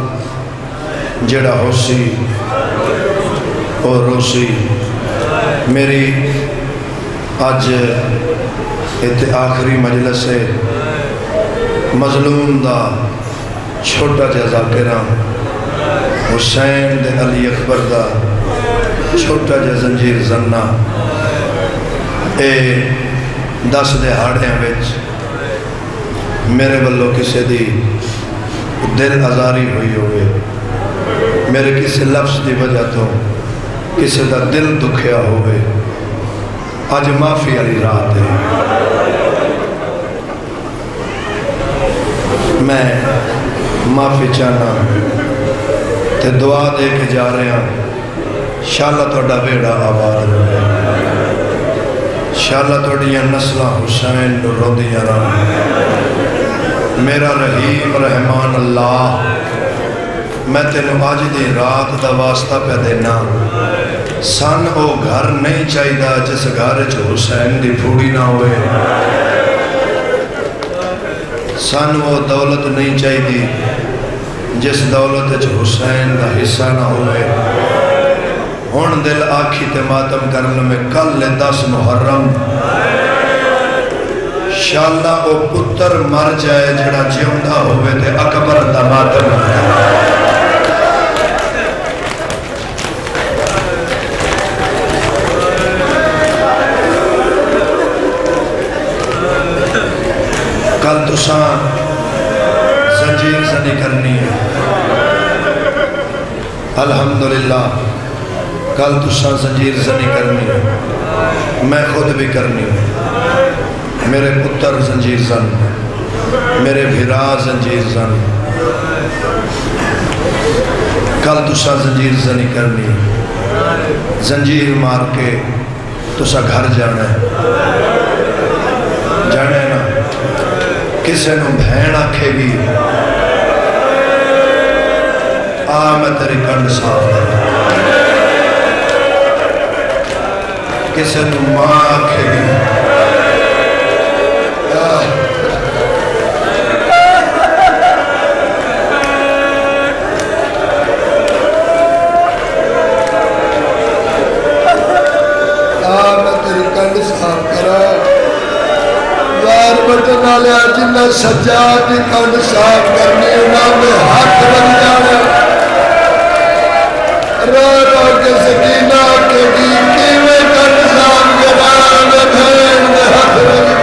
جڑا ہوسی اور روسی میری آج اتنے آخری مجلس ہے مظلوم دا چھوٹا جا ذاکرہ، حسین دے علی اکبر دا چھوٹا جا زنجیر زنہ، اے 10 دہاڑیاں وچ میرے بلو کسے دی دل آزاری ہوئی ہوئے، میرے کسی لفظ دی وجہ تو کسی دا دل دکھیا ہوئے، آج معافی علی رات ہے۔ میں معافی چاہنا تے دعا دے کے جا رہے ہیں، انشاءاللہ توڑا بیڑا آباد رہے، انشاءاللہ توڑیاں نسلہ حسین رو دیاں رہا۔ میرا رحیم رحمان اللہ، میں تینوں آج دی رات دا واسطہ پہ دینا، سن او گھر نہیں چاہی دا جس گھر جو حسین دی پھوڑی نہ ہوئے، سن وہ دولت نہیں چاہی دی جس دولت جو حسین دا حصہ نہ ہوئے۔ ہون دل آکھی تے ماتم کرن میں کل 10 محرم انشاءاللہ او پتر مر جائے جڑا جیوندہ ہوئے تے اکبر دا ماتم کل تساں زنجیر زنی کرنی ہے، الحمدللہ کل تساں زنجیر زنی کرنی ہے، میں خود بھی کرنی ہے، میرے پتر زنجیر زن، میرے بھرا زنجیر زن، کل تساں زنجیر زنی کرنی ہے، زنجیر مار کے تساں گھر جانا ہے، جانا ہے نا، کسے نو بھین آکھے گی آ میں تیری کنڈ صاف کر، کسے نو ماں آکھے گی آ میں تیری کنڈ صاف کرا، بٹن آلیا جنہ سجاد دی کنڈ صاف کرنی انہاں میں ہاتھ بن جانا، رو رو کے سکینہ کے گی کیویں کنڈ صاف کرا، میں بھین میں ہاتھ بن جانا۔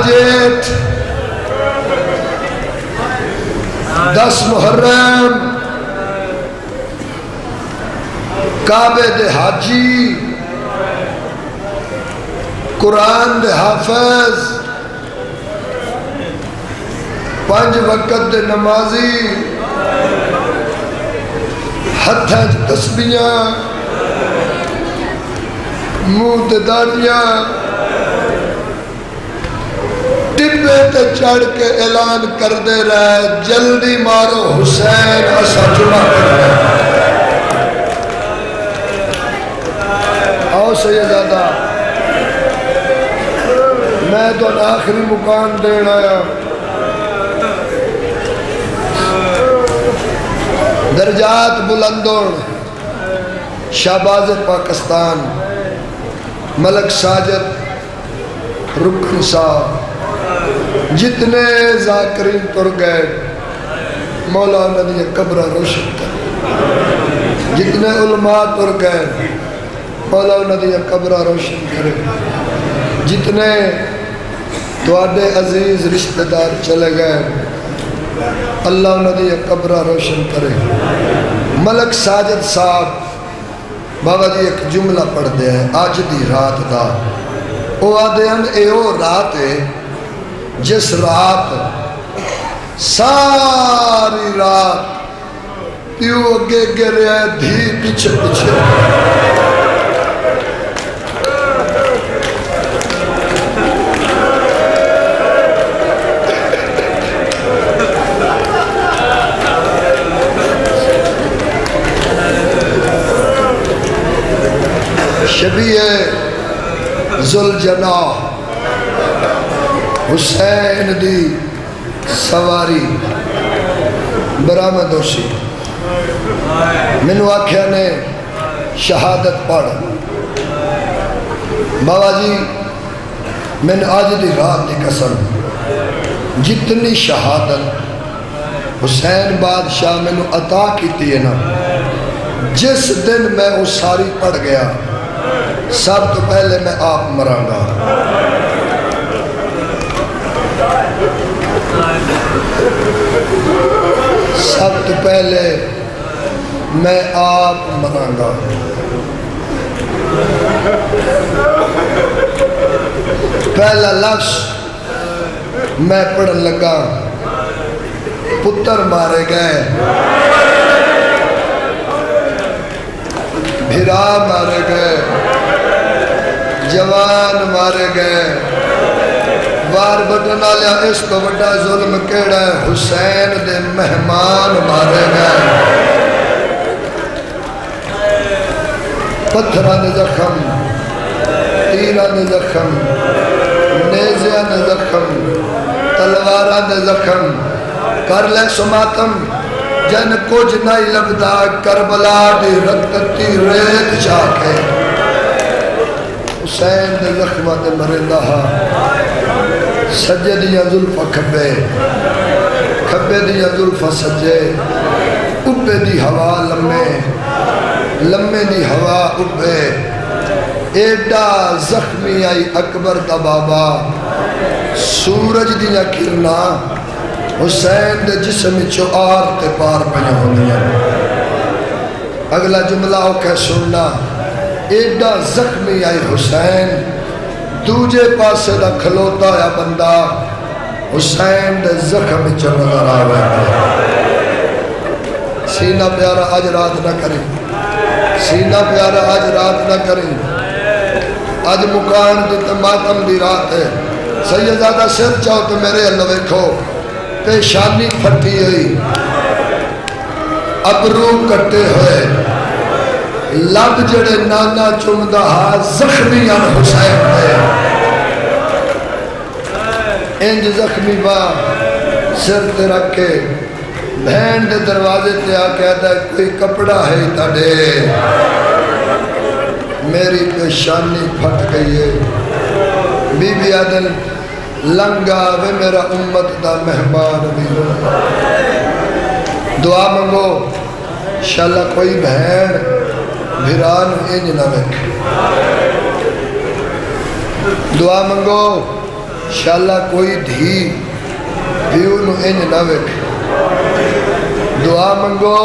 جیٹھ 10 محرم کعبے دے حاجی، قرآن دے حافظ، 5 وقت دے نمازی، ہتھاں تسبیحاں، منہ تے داڑیاں، ٹبے تے چڑھ کے اعلان کر دے رہے جلدی مارو حسین اسا جمعہ کرنا۔ آؤ سیدادہ، میں تو آخری مقام دین آیا، درجات بلندوں، شہباز پاکستان ملک ساجد رکن صاحب، جتنے ذاکرین تر گئے مولا ندی قبرہ روشن کر، جتنے علماء تر گئے مولا ندی قبرہ روشن کرے، جتنے تواڈے عزیز رشتہ دار چلے گئے اللہ ندی قبرہ روشن کرے۔ ملک ساجد صاحب بابا جی ایک جملہ پڑھ دے ہیں آج دی رات دا، او آدھے ہم اے او رات ہے جس رات ساری رات پیو اگے گرے دھی پیچھے پیچھے، شبیہ ذوالجناح حسین دی سواری برآمد ہوسی مینوں آکھیا نے شہادت پڑھ بابا جی میں نے آج دی رات دی قسم جتنی شہادت حسین بادشاہ میں نے عطا کی ہے نا جس دن میں وہ ساری پڑھ گیا سب تو پہلے میں آپ مراں گا سب تو پہلے میں آپ مراں گا پہلا لفظ میں پڑھن لگا پتر مارے گئے بھرا مارے گئے جوان مارے گئے وار بٹن والیا اس کو بڑا ظلم کیڑا ہے حسین دے مہمان مارے گئے پتھراں دے زخم تیراں دے زخم نیزیاں دے زخم تلواراں دے زخم کر لے سماتم جن کچھ نہیں لبدا کربلا دی رکتی ریت چاکے حسین دے زخمہ دے مرندہ سجے دیا ظلفہ کھبے کھبے دیا ظلفہ سجے ابے دی ہوا لمے لمے دی ہوا ابے ایڈا زخمی آئی اکبر دا بابا سورج دیا کرنا حسین دے جسم چوار تے پار پہنے ہوندیا اگلا جملہ ہو کہ سننا ایڈا زخمی آئی حسین دوجے پاسے دا کھلوتا یا بندہ حسین دے زخم چو نظر آوے سینہ پیارا آج رات نہ کریں سینہ پیارا آج رات نہ کریں آج مکان دی ماتم دی رات ہے سیدزادہ سر چاہو تو میرے اللہ ویکھو پیشانی پھٹی ہوئی ابرو کٹے ہوئے لب جڑے نانا چمدہ زخمی ان حسین دے انج زخمی با سر تے رکھ کے بہن دے دروازے تے آ کہتا ہے کوئی کپڑا ہے تاڑے میری پیشانی پھٹ گئی ہے بی بی عدل لنگا وے میرا امت دا مہمان بھی دعا منگو انشاءاللہ کوئی بہن بھران انج نہ ویکھ دعا منگو انشاءاللہ کوئی دھی بیون انج نہ ویکھ دعا منگو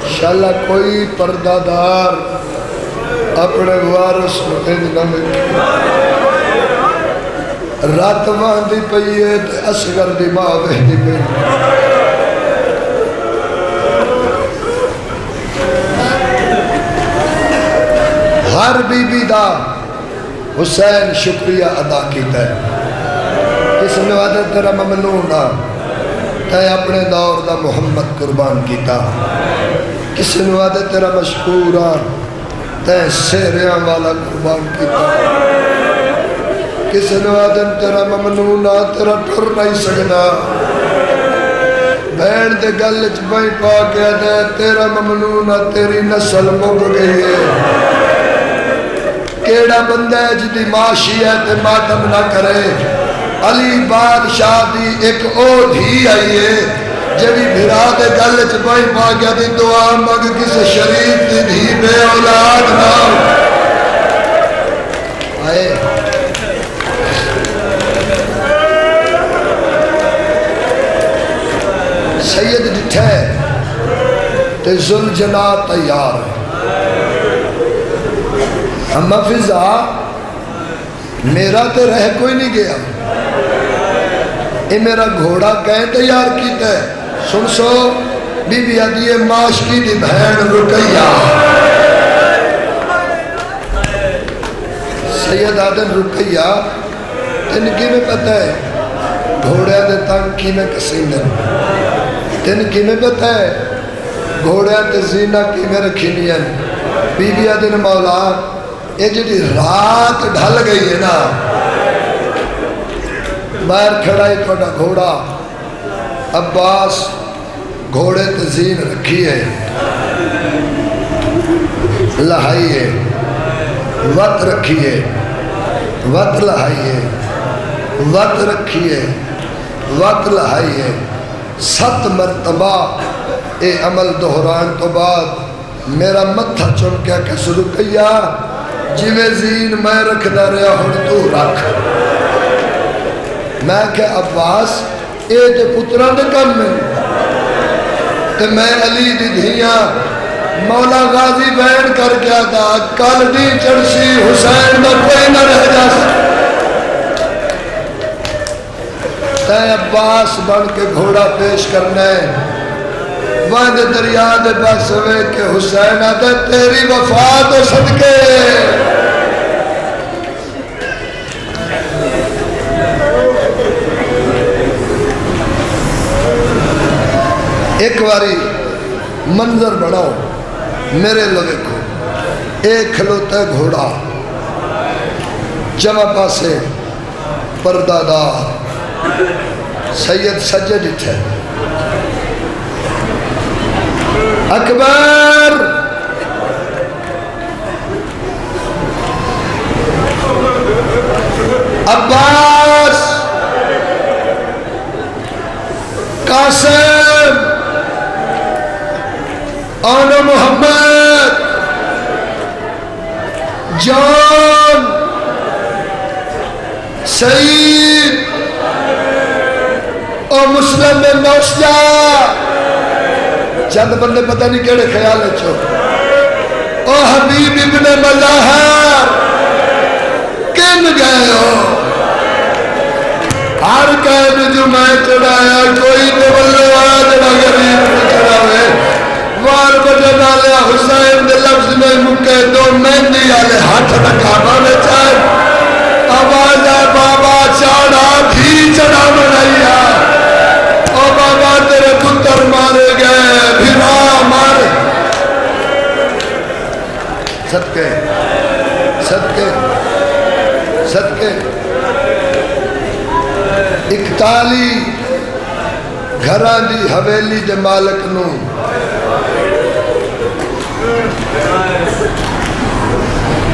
انشاءاللہ کوئی پردہ دار اپنے وارث انج نہ ویکھ رات واندی پئیے تے اصغر دی ماں وحدی پئی ہر بی بی دا حسین شکریہ ادا کیتا ہے کس نے وعدہ تیرا ممنون تے اپنے دور دا محمد قربان کیتا کس نے وعدہ تیرا مشکور تے سیریاں والا قربان کیتا کس نے وعدہ تیرا ممنون تیرا ٹر نہیں سکنا بہن دے گلچ بھائی پا کے دے تیرا ممنون تیری نسل مک گئی ہے کیڑا بندہ ہے جدی معاشی ہے تے ماتم نہ کرے علی بادشاہ دی ایک او دھی آئی ہے جبی بھرا دے گل چپائی پا گیا دی دعا مگ کس شریف دی دھی بے اولاد نہ آئے سید جٹھے تے ذوالجنا تیار ہے اما فضا میرا تو رہ کوئی نہیں گیا یہ میرا گھوڑا کہیں تیار کیتا ہے سن سو بی بی عدیے معاشقی دی بہن رکیہ سید آدم رکیہ تن کی میں پتہ ہے گھوڑے دے تنگ کی میں کسیم دن تن کی میں پتہ ہے گھوڑے دے زینہ کی میں رکھی نہیں بی بی عدن مولا یہ جڑی رات ڈھل گئی ہے نا باہر کھڑا ہے تھوڑا گھوڑا عباس گھوڑے تزین رکھی ہے لہائی ہے وط رکھی ہے وط لہائی ہے وط رکھی ہے وط لہائی ہے 7 مرتبہ اے عمل دہران تو بعد میرا متھا چن کے کس رکیا جوے زین میں رکھنا رہا ہوں تو رکھ میں کہ عباس اے دے پتران دے کم میں تے میں علی دی دھیاں مولا غازی بین کر گیا تھا کل دی چڑسی حسین دا کوئی نہ رہ جا تے عباس بن کے گھوڑا پیش کرنے وہاں دریا دے بس ہوئے کہ حسین آدھے تیری وفا تو صدقے ایک باری منظر بڑھاؤ میرے لوگے کو ایک کھلوتا گھوڑا جمع پاسے پردہ دار سید سجد تھے اکبر عباس قاسم آن محمد جان سعید اور مسلم میں نوشدہ چند بندے پتہ نہیں کیڑے خیال اچھو او حبیب ابن مظاہر کن گئے ہو ہر قید جو میں چڑھایا کوئی تو بلوہ جڑا غریب کو چڑھاوے وار بڑے ڈالیا حسین دے لفظ میں مکے دو مہندی آلے ہاتھ رکھا بانے چاہے آواز ہے بابا چاڑا بھی چڑھا منایا او بابا تیرے پتر مارے گئے بھیرا مارے صدقے صدقے صدقے 41 گھران دی حویلی دے مالک نو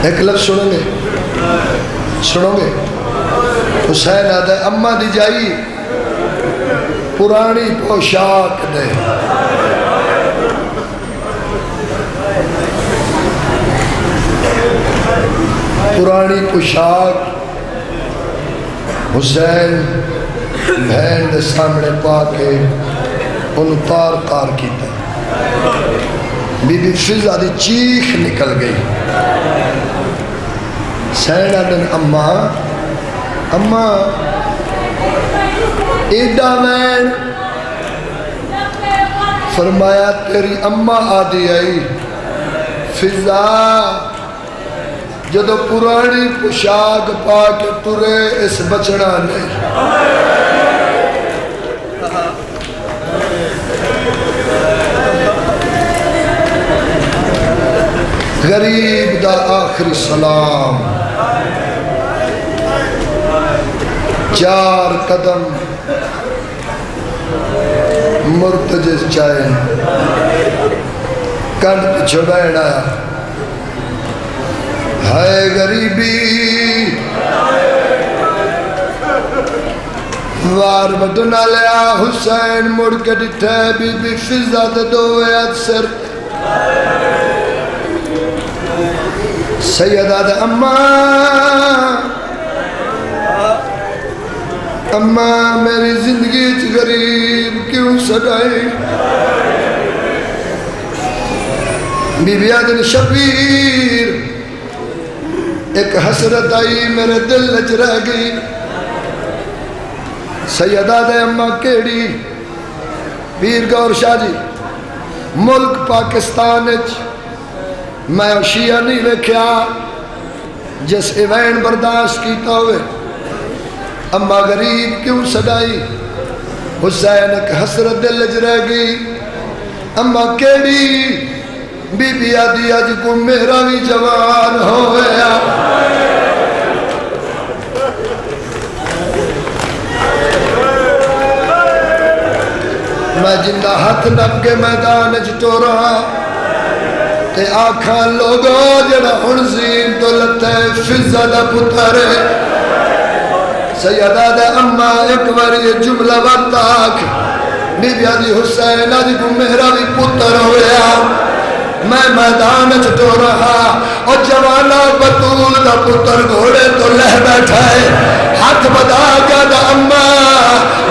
ایک لفظ سنو گے سنو گے حسین آدھے اممہ دی جائی پرانی پوشاک دے پرانی پوشاک حسین بہن دے سامنے پا کے ان تار تار کیتا بی بی فضا دی چیخ نکل گئی سینہ دن اماں ایڈا وین فرمایا تیری اماں آدھی آئی فضا جدو پرانی پوشاک پا کے ٹرے اس بچنا نہیں غریب دا آخری سلام 4 قدم مرتجز چاہیں کنڈ پچھو بیڑ آیا ہائے غریبی وار بدنا لیا حسین مڑ کے ڈٹھے بی بی فضا دے دویت سر سیدہ دے اماں میری زندگی چ غریب کیوں سڑائی بی بی آدن شبیر ایک حسرت آئی میرے دل لچ رہ گئی سیدہ دے اماں کیڑی پیر گور شاہ جی ملک پاکستان میں شیعہ نہیں لکھیا جس ایوین برداشت کیتا ہوئے اماں غریب کیوں سڑائی حسین ایک حسرت دل لج رہ گئی اماں کیڑی بی بی آدھی آج کو میرا بھی جوان ہویا میں جندہ ہاتھ نب کے میدان چورا تے آکھاں لوگو جڑا ہن زین تو لتے فضہ دا پتر سیدہ دا اما ایک بار یہ جملہ وقت آکھ بی بی آدھی حسین آدھی کو میرا بھی پتر ہویا میں میدان چھٹو رہا اور جوانا بطول دا پتر گھوڑے تو لہ بیٹھا ہے ہاتھ بدا گیا دا اما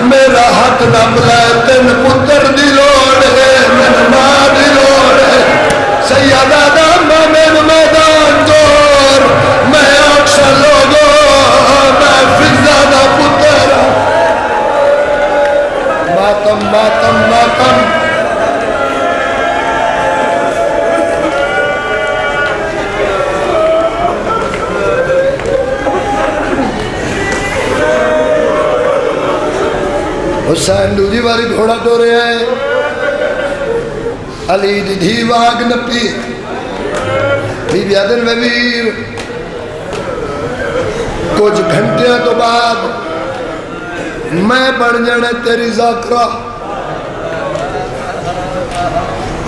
میرا ہاتھ نہ بلائے تین پتر دی لوڑ ہے من ماں دی لوڑ ہے سیدہ دا اما میرے میدان دور میں اکشا لوگوں میں فضہ دا پتر ماتم ماتم ماتم حسین دوجی باری گھوڑا ٹو رہے ہیں علی دی دھی واگ نپی بی بی آدن میں ویر کچھ گھنٹے تو بعد میں بڑھ جانے تیری ذاکرہ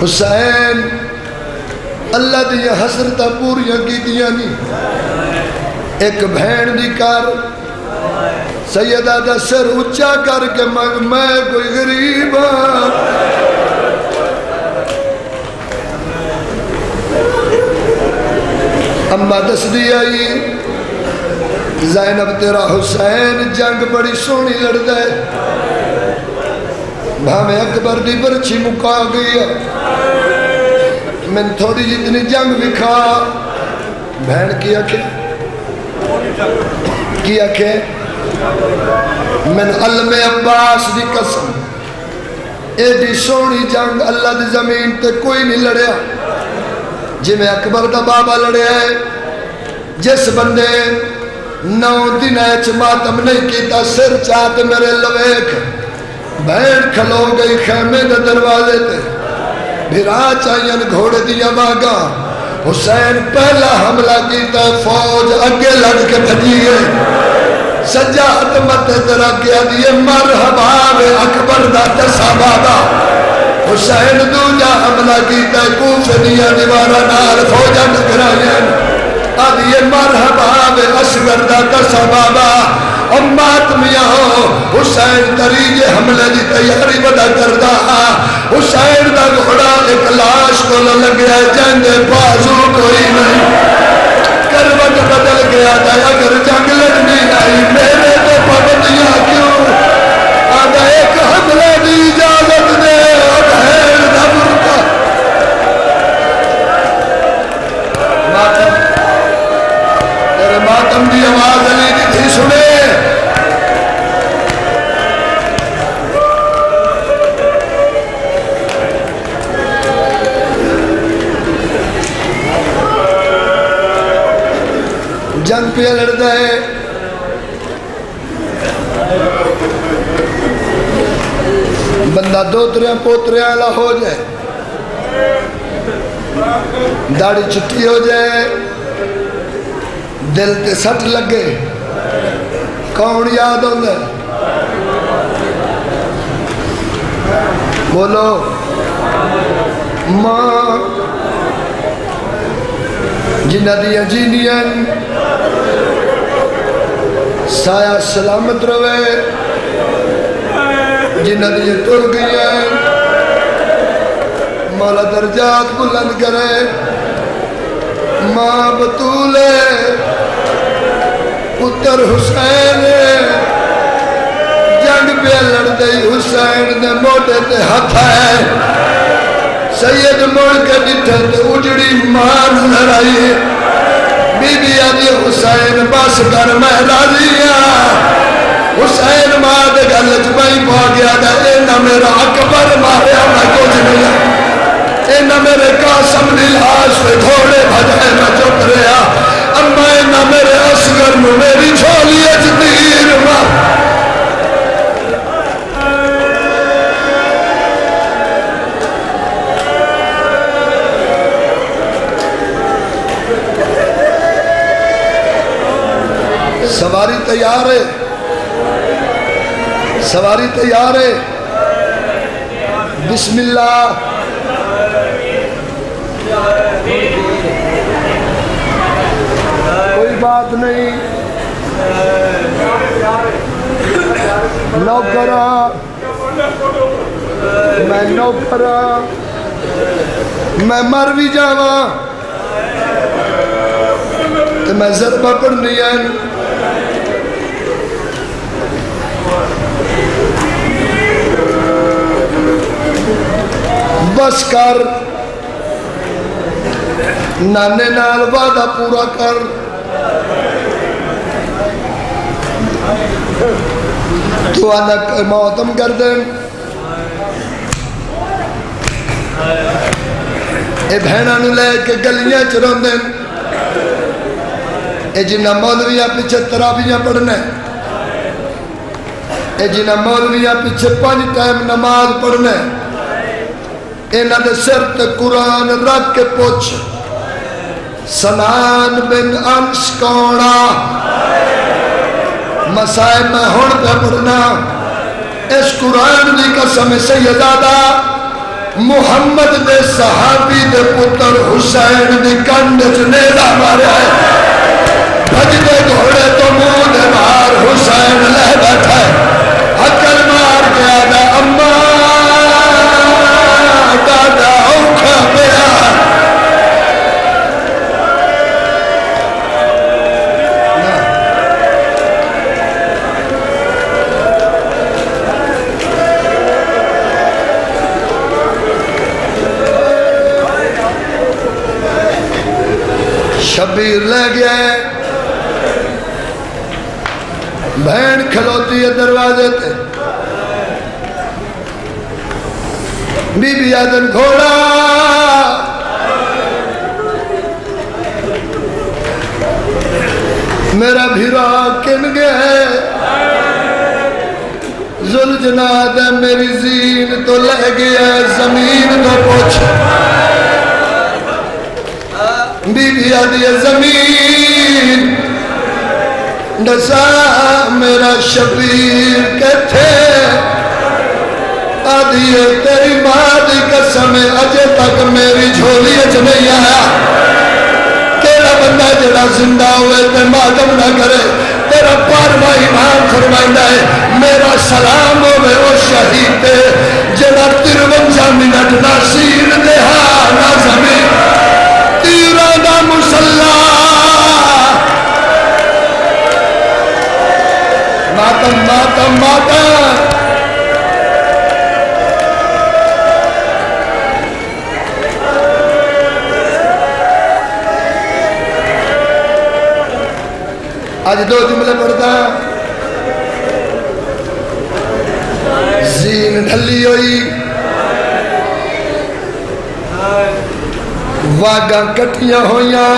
حسین اللہ دیا حسرتہ پوریا کی دیا نہیں ایک بھین دی کار سیدہ دا سر اچھا کر کے مگ میں کوئی غریب ہوں اما دس دیا زینب تیرا حسین جنگ بڑی سونی لڑ دے بھامے اکبر دی برچی مکا گئی میں تھوڑی جتنی جنگ بکھا بہن کیا کہ من علم عباس دی قسم ایڈی سونی جنگ اللہ دی زمین تے کوئی نہیں لڑیا جی میں اکبر دا بابا لڑیا ہے جس بندے 9 دن ایچ ماتم نہیں کیتا سر چاہتے میرے لویک بہن کھلو گئی خیمے دے دروازے تے بھرا چاہین گھوڑے دیا باگا حسین پہلا حملہ کیتا فوج اگے لڑ کے بھجی گئے سجاد مت درہ کیا دیئے مرحبا وے اکبر دا تسا بابا حسین دو جا حملہ کیتا کوف دیا دیوارا نال فوجا نگرائین آدھیے مرحبا وے اصغر دا تسا بابا امات میاں حسین تریجے حملے دی تیاری بدا کردہ حسین دا گھوڑا ایک لاش کو لگیا جنگ بازو کوئی نہیں کروٹ بدل گیا تھا اگر جنگ لڑنی نہیں میرے تو پابندیاں کیوں آدھا ایک حملے دی اجازت دے اور ہیر نہ برکا ماتم تیرے ماتم دی آواز علی دی تھی سنے جنگ پہ لڑتا ہے بندہ دوتریاں پوتریاں اللہ ہو جائے داڑھی چھٹی ہو جائے دل تے سٹ لگے کون یاد ہوتا ہے بولو ماں جنہ دیا جینیاں سایہ سلامت روے جنہ دیا ٹر گئی مولا درجات بلند کرے ماں بطولے پتر حسین جنگ پہ لڑ دئی حسین نے موٹے تے ہاتھ ہے سید مڑ کے ڈٹھے تے اجڑی مان لڑائی بی بی آدھی حسین بس کر میں راضیاں حسین ماں دے گلچ میں پا گیا دا اینا میرا اکبر ماریا میں کچھ نہیں اینا میرے قاسم نیلاش پہ گھوڑے بھجائے میں چپ رہا اما اینا میرے اصغر میں میری چھولی اجدیر ماں سواری تیار ہے سواری تیار ہے بسم اللہ کوئی بات نہیں نوکرا میں نوکرا میں مر بھی جاواں تو میں ضربہ پڑھنی ہے بس کر نانے نال وعدہ پورا کر تو آنا موتم کر دیں اے بہناں نو لے کے گلیاں چرون دیں اے جنہ مولویاں پیچھے تراویحاں پڑھنے اے جنہ مولویاں پیچھے 5 ٹائم نماز پڑھنے انہاں دے سر تے قرآن رکھ کے پوچھ سنان بن انس کونا مسائل میں ہون پہ پڑھنا اس قرآن دی قسم سیدادہ محمد دے صحابی دے پتر حسین دی کنڈ جنیدہ مارے ہے بھج دے گھوڑے تو منہ دے مار حسین لے بیٹھا ہے حکل مار گیا دا اماں دادا اوکھا پیا شبیر لے گیا ہے بہن کھلوتی ہے دروازے تے بی بی آدن گھوڑا میرا بھیرا کن گیا ہے ذوالجناد ہے میری زین تو لے گیا ہے زمین تو پوچھ بی بی آدھی زمین ڈسا میرا شبیر کہتے آدھی تیری ماں دی قسم اجے تک میری جھولی اچ نہیں آیا کیڑا بندہ جڑا زندہ ہوئے تے ماتم نہ کرے تیرا پاروا ایمان فرمائندہ ہے میرا سلام ہوئے او شہید تے جڑا 53 منٹ ناسیر دہا نہ زمین تیرہ دا مسلح ماتم ماتم ماتم آج 2 جملے پڑھتا زین ڈھلی ہوئی واگاں کٹیاں ہویاں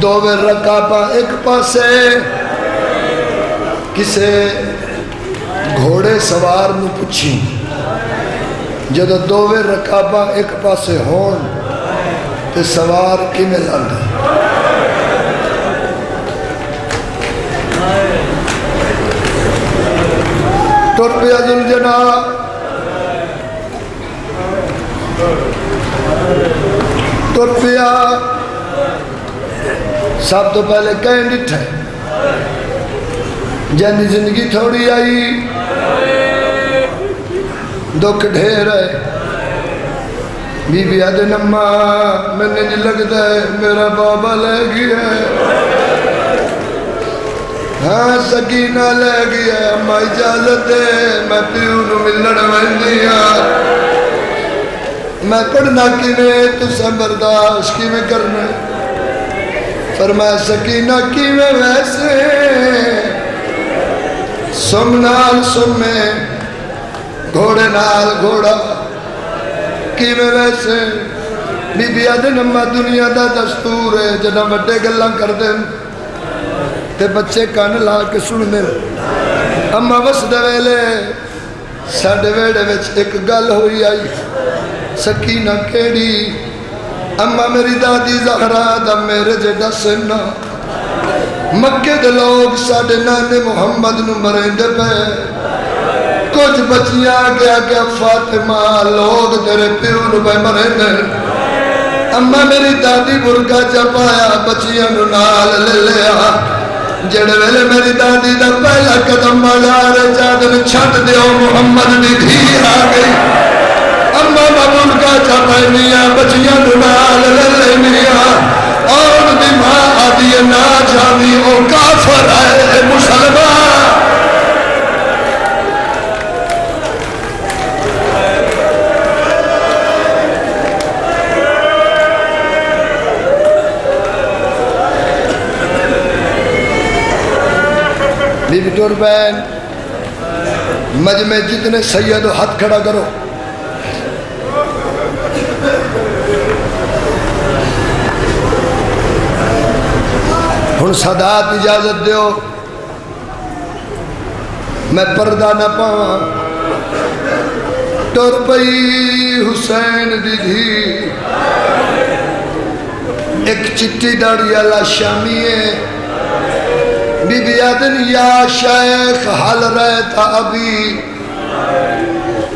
2 رکاباں ایک پاسے کسے گھوڑے سوار نو پوچھی جدو 2 رکاباں ایک پاسے ہون تے سوار کیویں لنگھے ٹر پیا ذوالجناح ٹر پیا سب تو پہلے کہیں ڈٹھے جن زندگی تھوڑی آئی دکھ ڈھیر ہے بی بی آدھے اماں میں نے نہیں لگتا ہے میرا بابا لے گیا ہے ہاں سکینہ لے گیا ہے اماں اجازت ہے میں پیو نو ملن ویندیا میں پڑھنا کیویں تساں برداشت کیویں کرنا فرمایا سکینہ کیویں ویسے سم نال سمے گھوڑے نال گھوڑا کیویں ویسے بی بی آدھے اماں دنیا دا دستور ہے جنہاں وڈے گلاں کر دیں تے بچے کان لا کے سن دیں اماں وسدے ویلے ساڈے ویڑے وچ ایک گل ہوئی آئی سکینہ کیڑی اماں میری دادی زہرا دا میرے جڑا سنہ مکے دے لوگ ساڈے نانے محمد نو مریندے پے کچھ بچیاں گیا گیا فاطمہ لوگ تیرے پیو نو پہ مرے نے اما میری دادی برگا چپایا بچیاں نو نال لے لیا جڑے ویلے میری دادی دا پہلا قدم مزار چادر چھٹ دیو محمد دی دھی آ گئی اما برگا چپائی میاں بچیاں نو نال لے لے میاں اور دی ماں آدھی نہ جانی او کافر ہے مسلمان بی بی ٹور بین مجمع جتنے سید ہو ہاتھ کھڑا کرو ہن سادات اجازت دیو میں پردہ نہ پاواں ٹر پئی حسین دی دھی ایک چٹی داڑھی والا شامی ہے بی بی آدن یا شیخ حال رہتا ابھی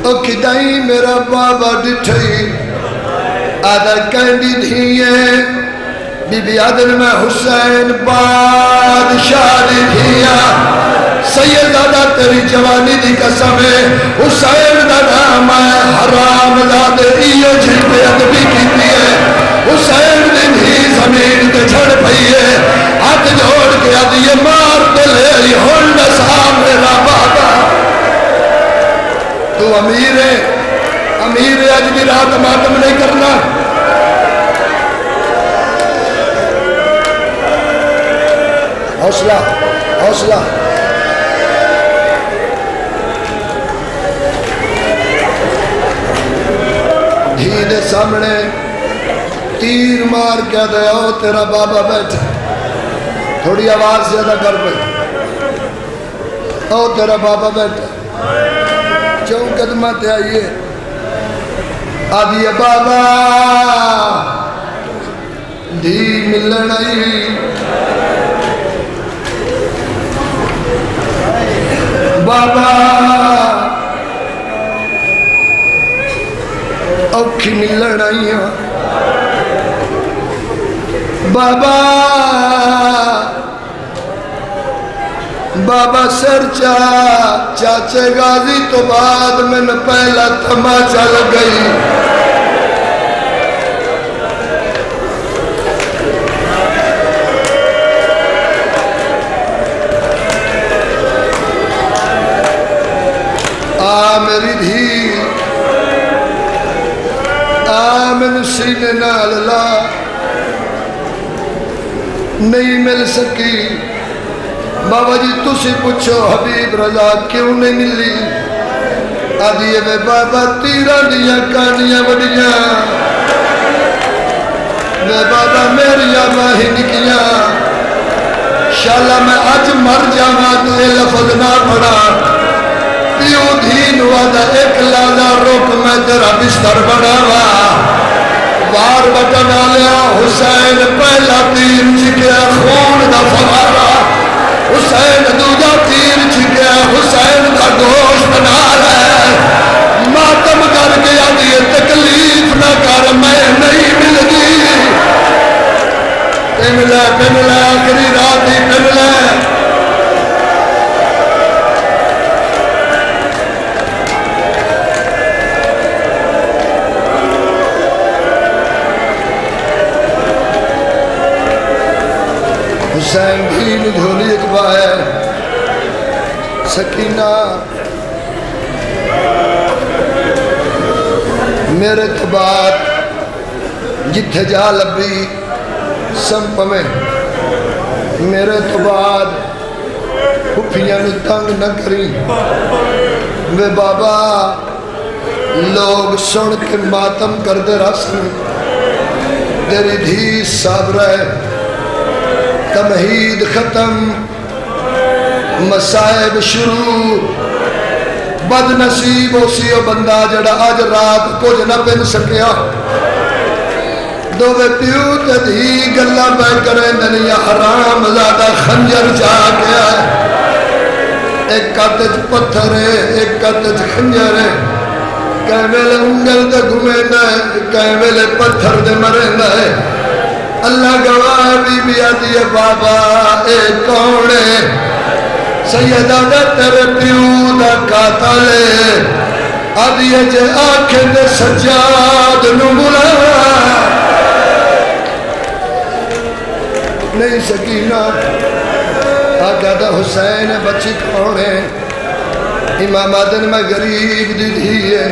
او کدائی میرا بابا ڈٹھئی آدھا کہندی دھیئے بی بی آدن میں حسین بادشاہ دی دھیاں سید دادا تیری جوانی دی قسم ہے حسین دا نام ہے حرام زادے ایو جھلتے ادبی کیتی ہے حسین دی دھی زمین تے جھڑ پئی ہے ہاتھ جوڑ کے آدھی مار تو لے ہن نسا میرا بابا تو امیر ہے آج بھی رات ماتم نہیں کرنا حوصلہ حوصلہ دھی دے سامنے تیر مار کے دے او تیرا بابا بیٹھا تھوڑی آواز زیادہ کر پئی او تیرا بابا بیٹھا چون قدمہ تے آئیے آدھی بابا دھی ملن آئی بابا اوکھی ملن آئی بابا بابا سر چاچے غازی تو بعد میں نے پہلا تماچا لگ گئی میری دھی میں سینے نال لا نہیں مل سکی بابا جی تسی پوچھو حبیب رضا کیوں نہیں ملی آدھی میں بابا تیرا دیا کانیاں بڑیاں میں بابا میریا ماہی نکیاں شالا میں آج مر جانا تو یہ لفظ نہ پڑا پیو دین وعدہ ایک لالا روک میں تیرا بستر بڑھاوا وار بٹنا لیا حسین پہلا تیر چکیا خون دا فوارا حسین دوجا تیر چکیا حسین دا گوشت بنا رہے ماتم کر گیا دیئے تکلیف نہ کر میں نہیں مل گئی پملے آخری رات ہی پملے حسین بھی جھولی اکبائے سکینہ میرے تو بعد جتھے جا لبی سمپ میں میرے تو بعد پھپیاں نے تنگ نہ کری وے بابا لوگ سن کے ماتم کر دے رسم تیری دھی صبر ہے تمہید ختم مسائب شروع بد نصیب اسی او بندہ جڑا آج رات کچھ نہ پن سکیا دوے پیو تے دھی گلا پہ کریں دنیا حرام زیادہ خنجر جا گیا ایک ہاتھ پتھر ہے ایک ہاتھ خنجر ہے کہیں ویلے انگل دے گھومیندا ہے کہیں ویلے پتھر دے مریندا ہے اللہ گواہ بی بی آدھی ہے بابا اے کون ہے سیدہ دا تیرے پیو دا قاتل ہے آدھی ہے جے آنکھیں دے سجاد نو بلا نہیں سکینہ آقا دا حسین بچی کون ہے امام آدن میں غریب دی دھی ہے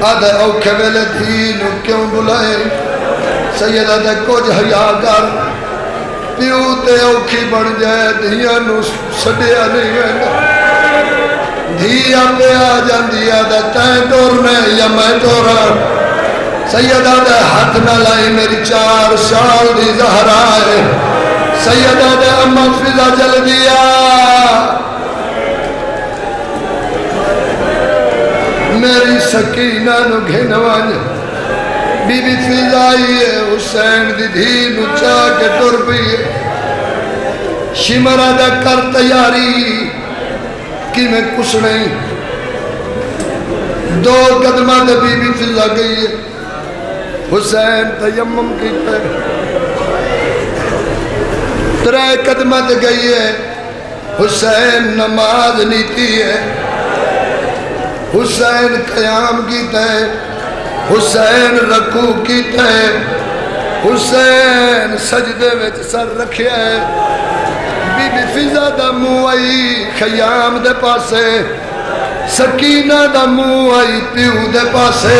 آدھا اوکھے ویلے دھی نو کیوں بلائے سیدہ دے کچھ حیا کر پیو تے اوکھی بن جائے دھیاں نو سڈیا نہیں ویندا دھیا پہ آ جاندی آدھا تائیں ٹورنے یا میں ٹورا سیدہ دے ہاتھ نہ لائی میری 4 سال دی زہرا ہے سیدہ دے اماں فضا جل دیا میری سکینہ نو گھنوان بی بی فضائی ہے حسین دی دھی نو چاہ کے ٹر پئی ہے شمرہ دا کر تیاری کی میں کچھ نہیں 2 قدمہ دے بی بی فضا گئی ہے حسین تیمم کی پر 3 قدمہ دے گئی ہے حسین نماز نیتی ہے حسین قیام کیتا ہے حسین رکوع کیتا ہے حسین سجدے وچ سر رکھیا ہے بی بی فضا دا منہ آئی خیام دے پاسے سکینہ دا منہ آئی پیو دے پاسے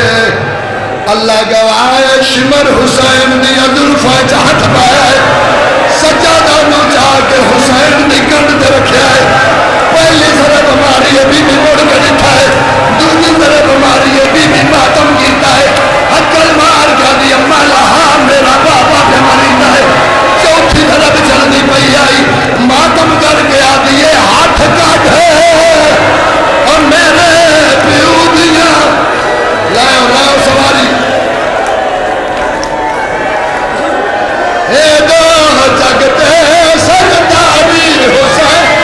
اللہ گواہ شمر حسین دی ادلفہ چاہت پایا ہے سجادہ نو چاہ کے حسین دی گنڈ دے رکھیا ہے پہلی ضرب ہماری ابھی بھی موڑ کے لکھا ہے دوسری ضرب ہماری ابھی بھی ماتم کیتا ہے حقل مار کیا دی اممہ لہا میرا بابا پہ مریندہ ہے چوتھی ضرب جلدی پہی آئی ماتم کر کے آدھیے ہاتھ کاٹ ہے اور میرے پیو دیا لائیو سواری اے دو جگتے سجدہ بھی حسین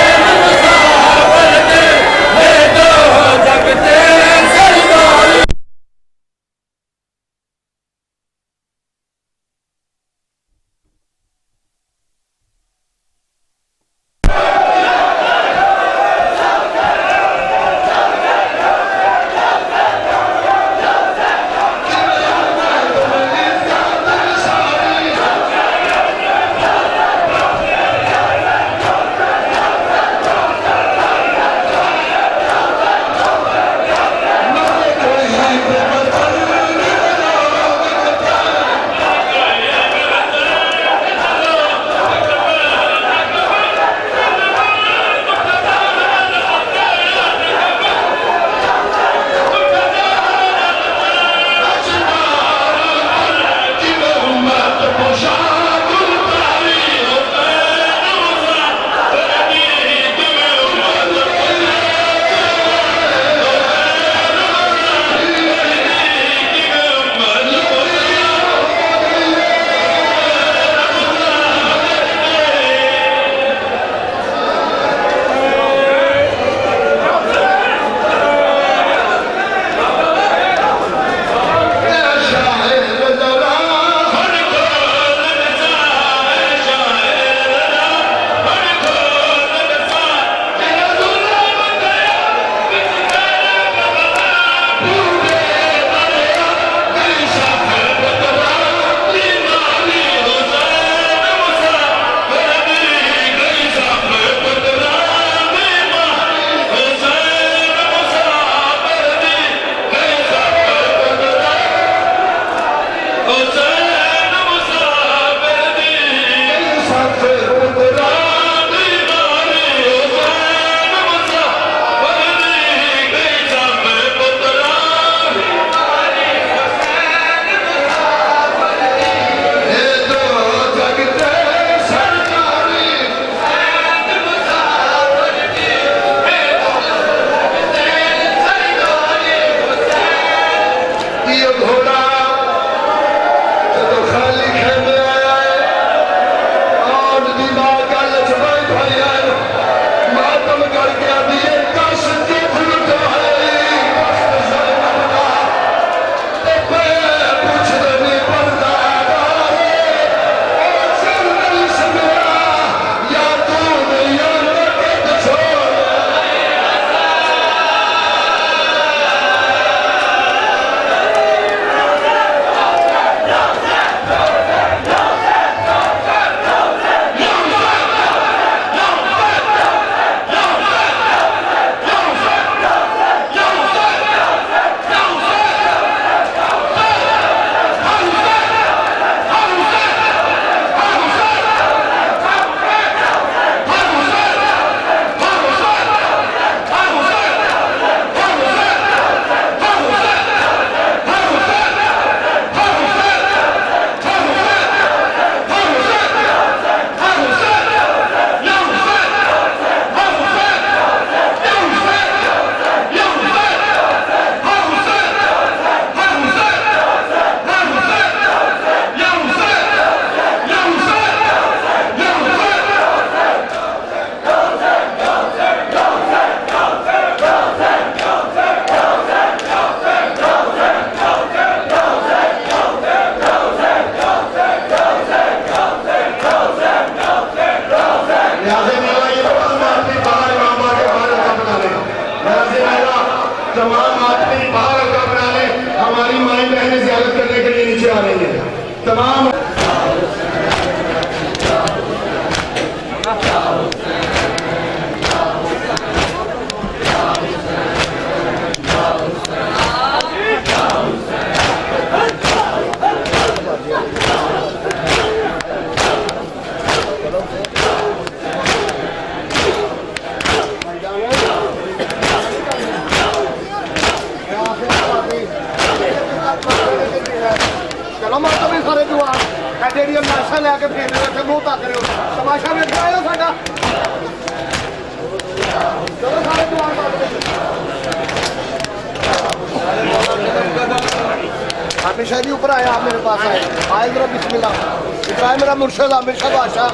مائی بہنیں زیارت کرنے کے لیے نیچے آ رہی ہیں. تمام چلو ماتا بھی سارے جوان ایڈیڈیا ناشا لے کے پھر رہے منہ تک رہے ہو تماشا ویک آئے ہو ساڈا چلو سارے جوان حافظ شاہ جی اوپر آئے آپ میرے پاس آئے آئے ذرا بسم اللہ ابراہیم میرا مرشد عامر شاہ بادشاہ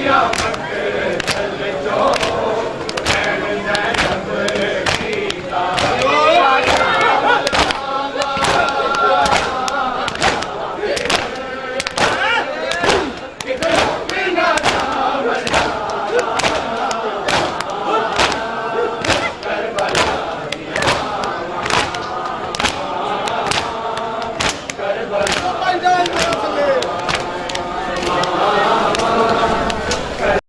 Yeah.